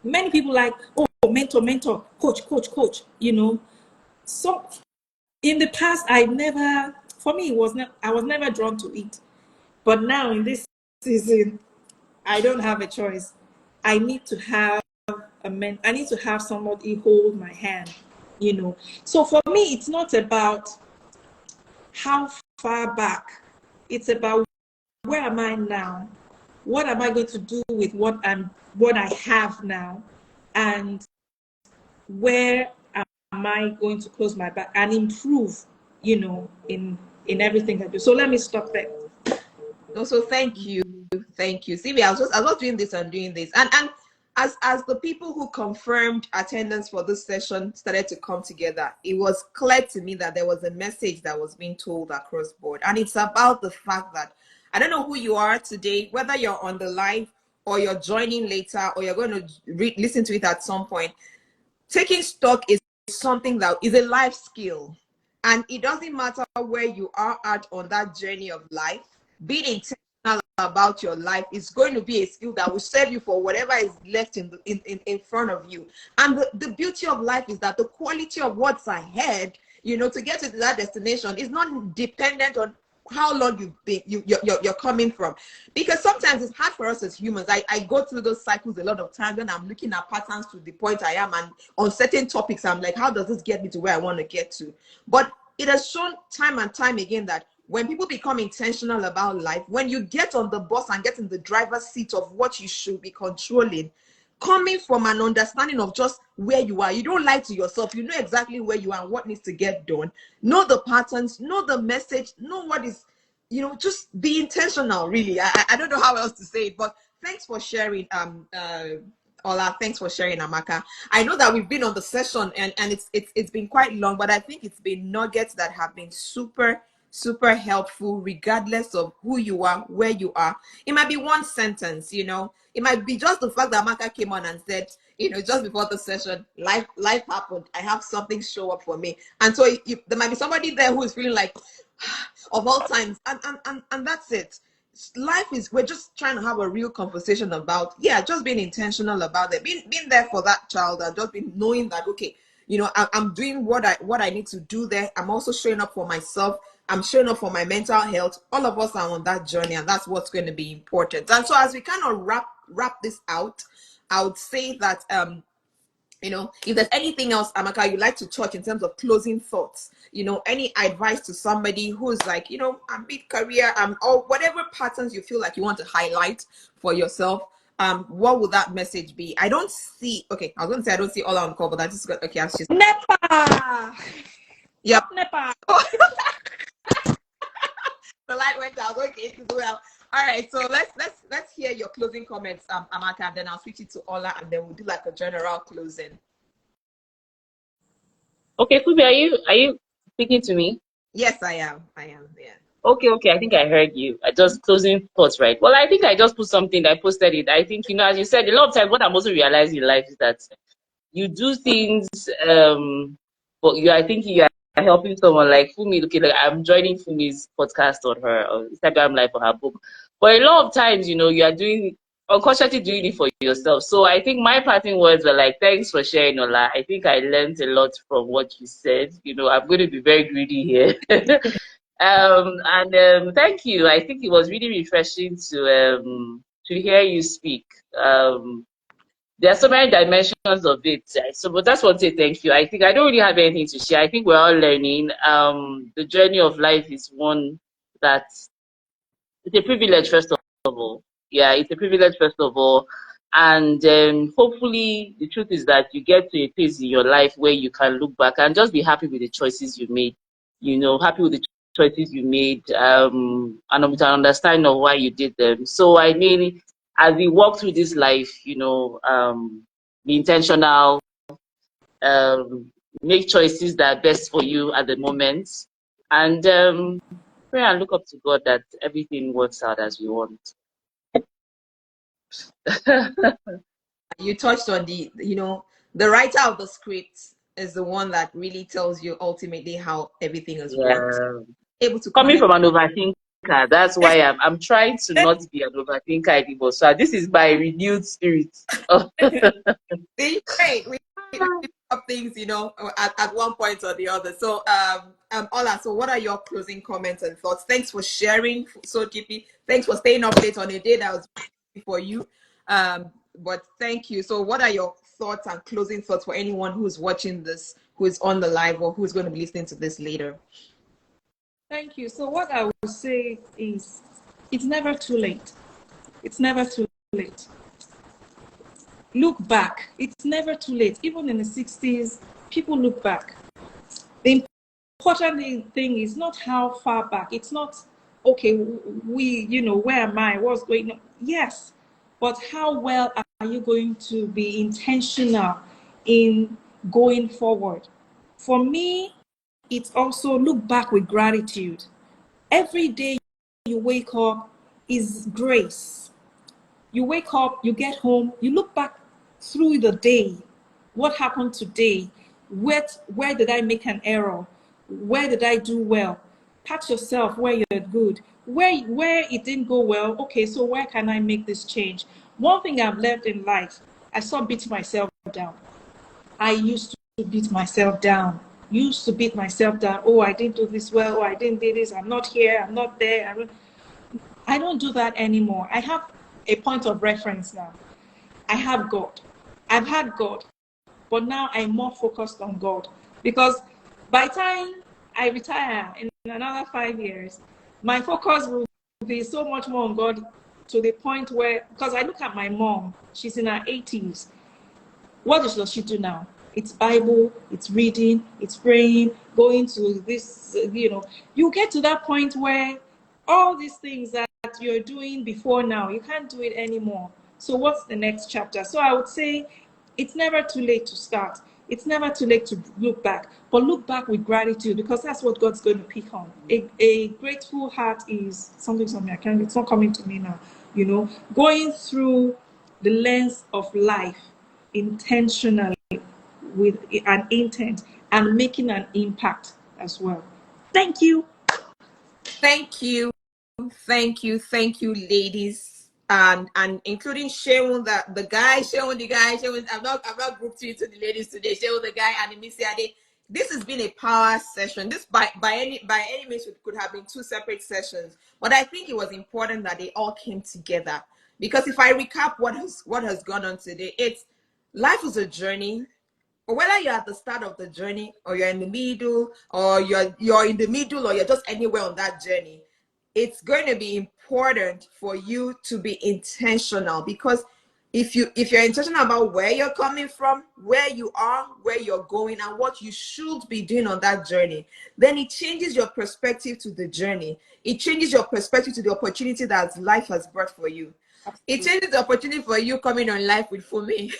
many people like, oh, mentor, coach, you know. So in the past, for me, I was never drawn to it. But now in this season, I don't have a choice. I need to have I need to have somebody hold my hand, you know. So for me, it's not about how far back. It's about where am I now? What am I going to do with what I have now? And where am I going to close my back and improve, you know, in everything I do. So let me stop there.
Also, thank you. Thank you. See, I was just doing this and doing this. And as the people who confirmed attendance for this session started to come together, it was clear to me that there was a message that was being told across board. And it's about the fact that I don't know who you are today, whether you're on the live or you're joining later or you're going to listen to it at some point. Taking stock is something that is a life skill. And it doesn't matter where you are at on that journey of life, being intentional about your life is going to be a skill that will serve you for whatever is left in front of you. And the beauty of life is that the quality of what's ahead, you know, to get to that destination is not dependent on how long you've been you're coming from, because sometimes it's hard for us as humans. I go through those cycles a lot of times when I'm looking at patterns to the point I am, and on certain topics I'm like, how does this get me to where I want to get to? But it has shown time and time again that when people become intentional about life, when you get on the bus and get in the driver's seat of what you should be controlling, coming from an understanding of just where you are, you don't lie to yourself, you know exactly where you are and what needs to get done, know the patterns, know the message, know what is, you know, just be intentional, really. I don't know how else to say it, but thanks for sharing, Ola. Thanks for sharing, Amaka. I know that we've been on the session and it's been quite long, but I think it's been nuggets that have been super helpful, regardless of who you are, where you are. It might be one sentence, you know. It might be just the fact that Amaka came on and said, you know, just before the session, life happened. I have something show up for me. And so there might be somebody there who is feeling like, of all times, and that's it. Life is, we're just trying to have a real conversation about, yeah, just being intentional about it, being there for that child, and just being knowing that, okay, you know, I'm doing what I need to do there. I'm also showing up for myself. I'm showing up for my mental health. All of us are on that journey, and that's what's going to be important. And so as we kind of wrap this out, I would say that you know, if there's anything else, Amaka, you'd like to touch in terms of closing thoughts, you know, any advice to somebody who's like, you know, I'm mid-career, or whatever patterns you feel like you want to highlight for yourself, what would that message be? I don't see, okay, I was going to say I don't see all on call, but I just got, okay, I was just,
NEPA!
yep.
NEPA!
The light went out, okay, well. All right, so let's hear your closing comments, Amaka, and then I'll switch it to Ola, and then we'll do like a general closing.
Okay, Kubi, are you speaking to me?
Yes, I am, yeah.
Okay, I think I heard you. I just closing thoughts, right? Well, I think I just put something, I posted it. I think, you know, as you said, a lot of times what I'm also realizing in life is that you do things but I think you are helping someone like Fumi. Looking like I'm joining Fumi's podcast on her Instagram live for her book. But a lot of times, you are doing unconsciously doing it for yourself. So I think my parting words were like, thanks for sharing, Ola. I think I learned a lot from what you said. I'm going to be very greedy here. And thank you. I think it was really refreshing to hear you speak. There are so many dimensions of it. So, but that's what I say. Thank you. I think I don't really have anything to share. I think we're all learning. The journey of life is one that it's a privilege, first of all. Yeah, it's a privilege, first of all. And hopefully, the truth is that you get to a place in your life where you can look back and just be happy with the choices you made. Happy with the choices you made, and with an understanding of why you did them. So, I mean, as we walk through this life, be intentional, um, make choices that are best for you at the moment, and pray and look up to God that everything works out as we want.
You touched on the writer of the script is the one that really tells you ultimately how everything has worked.
Yeah.
Able to
Coming
connect.
from an overthinker, that's why I'm trying to not be an overthinker anymore. So this is my renewed spirit.
See, great. We pick up things, at one point or the other. So, Ola, so what are your closing comments and thoughts? Thanks for sharing so deeply. Thanks for staying up late on a day that was for you. But thank you. So, what are your thoughts and closing thoughts for anyone who's watching this, who is on the live, or who's going to be listening to this later?
Thank you. So what I would say is, it's never too late. It's never too late. Look back. It's never too late. Even in the 60s, people look back. The important thing is not how far back. It's not, okay, where am I? What's going on? Yes, but how well are you going to be intentional in going forward? For me, it's also look back with gratitude. Every day you wake up is grace. You wake up, you get home, you look back through the day. What happened today? Where did I make an error? Where did I do well? Pat yourself where you're good. Where it didn't go well, okay, so where can I make this change? One thing I've learned in life, I stop beating myself down. I used to beat myself down. Used to beat myself down. Oh, I didn't do this well. Oh, I didn't do this. I'm not here. I'm not there. I don't do that anymore. I have a point of reference now. I have God. I've had God, but now I'm more focused on God, because by the time I retire in another 5 years, my focus will be so much more on God, to the point where, because I look at my mom, she's in her 80s. What does she do now? It's Bible, it's reading, it's praying, going to this, you get to that point where all these things that you're doing before now, you can't do it anymore. So what's the next chapter? So I would say it's never too late to start. It's never too late to look back, but look back with gratitude, because that's what God's going to pick on. A grateful heart is something I can't, it's not coming to me now, going through the lens of life intentionally with an intent and making an impact as well. Thank you.
Thank you. Thank you, ladies, and including Sheun, the guy, Sheun, the guy, Sheun. I'm not grouped you to the ladies today. Sheun, the guy, and Misiade. This has been a power session. This by any means it could have been two separate sessions, but I think it was important that they all came together, because if I recap what has gone on today, it's life is a journey. But whether you're at the start of the journey, or you're in the middle, or you're in the middle, or you're just anywhere on that journey, it's going to be important for you to be intentional, because if you're intentional about where you're coming from, where you are, where you're going, and what you should be doing on that journey, then it changes your perspective to the journey. It changes your perspective to the opportunity that life has brought for you. It changes the opportunity for you coming on life with Fumi.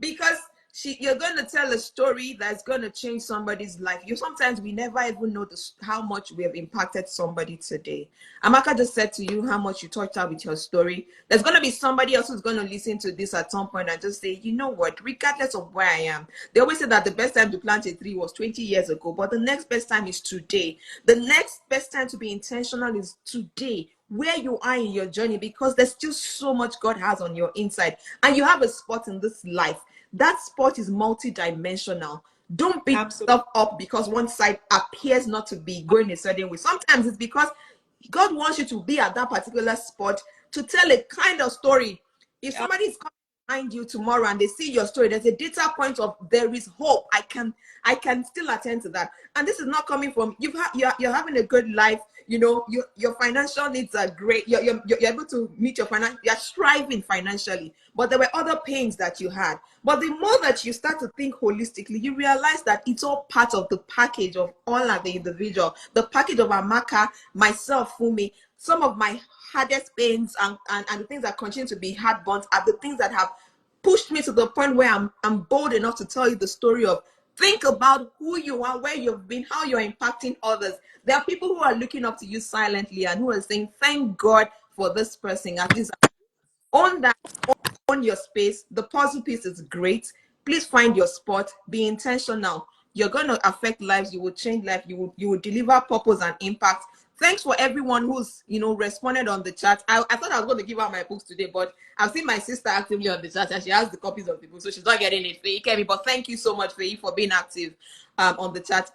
Because you're going to tell a story that's going to change somebody's life. Sometimes we never even know how much we have impacted somebody today. Amaka just said to you how much you touched out with your story. There's going to be somebody else who's going to listen to this at some point and just say, you know what, regardless of where I am, they always say that the best time to plant a tree was 20 years ago, but the next best time is today. The next best time to be intentional is today, where you are in your journey, because there's still so much God has on your inside, and you have a spot in this life. That spot is multi-dimensional. Don't beat yourself up because one side appears not to be going a certain way. Sometimes it's because God wants you to be at that particular spot to tell a kind of story. If somebody is coming behind you tomorrow and they see your story, there's a data point of there is hope. I can still attend to that. And this is not coming from you're having a good life. You know, your financial needs are great. You're able to meet your financial. You're striving financially, but there were other pains that you had. But the more that you start to think holistically, you realize that it's all part of the package of all of the individual, the package of Amaka, myself, Fumi. Some of my hardest pains and the things that continue to be hard bonds are the things that have pushed me to the point where I'm bold enough to tell you the story of, think about who you are, where you've been, how you're impacting others. There are people who are looking up to you silently and who are saying, thank God for this person. At least own that, own your space. The puzzle piece is great. Please find your spot. Be intentional. You're going to affect lives. You will change life. You will deliver purpose and impact. Thanks for everyone who's responded on the chat. I thought I was going to give out my books today, but I've seen my sister actively on the chat and she has the copies of the book, so she's not getting it. Faye Kemi, but thank you so much, Faye, for being active on the chat.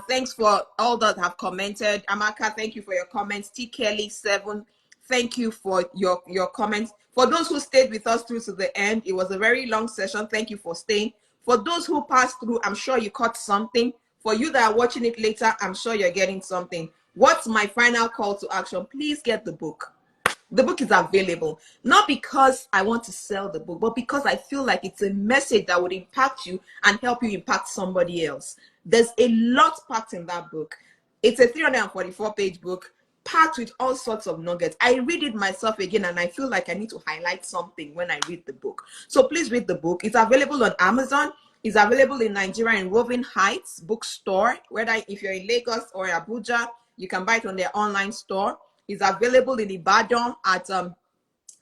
Thanks for all that have commented. Amaka, thank you for your comments. T Kelly 7, thank you for your comments. For those who stayed with us through to the end, it was a very long session. Thank you for staying. For those who passed through, I'm sure you caught something. For you that are watching it later, I'm sure you're getting something. What's my final call to action? Please get the book. The book is available, not because I want to sell the book, but because I feel like it's a message that would impact you and help you impact somebody else. There's a lot packed in that book. It's a 344-page book packed with all sorts of nuggets. I read it myself again and I feel like I need to highlight something when I read the book. So please read the book. It's available on Amazon. It's available in Nigeria in Woven Heights bookstore. Whether if you're in Lagos or Abuja, you can buy it on their online store. It's available in Ibadan at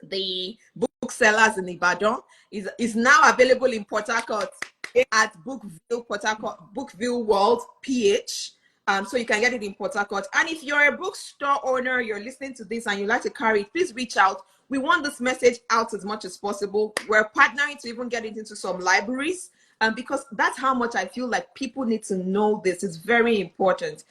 the booksellers in Ibadan. Is now available in Port Harcourt at Bookville World PH. So you can get it in Port Harcourt. And if you're a bookstore owner, you're listening to this and you like to carry it, please reach out. We want this message out as much as possible. We're partnering to even get it into some libraries, because that's how much I feel like people need to know this. It's very important.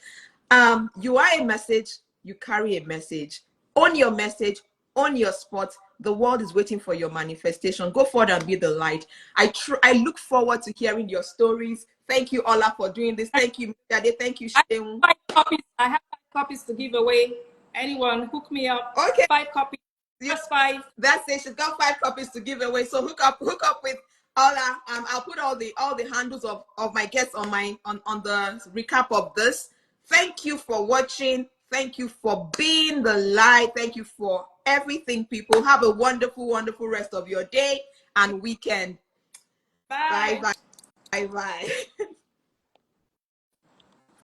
You are a message, you carry a message. Own your message, own your spot. The world is waiting for your manifestation. Go forward and be the light. I look forward to hearing your stories. Thank you, Ola, for doing this. Thank you, Mr. Thank you, Sheung.
I have 5 copies to give away. Anyone, hook me up.
Okay.
5 copies. Just 5.
That's it. She's got 5 copies to give away. So hook up with Ola. I'll put all the handles of my guests on the recap of this. Thank you for watching. Thank you for being the light. Thank you for everything, people. Have a wonderful, wonderful rest of your day and weekend.
Bye.
Bye, bye, bye, bye.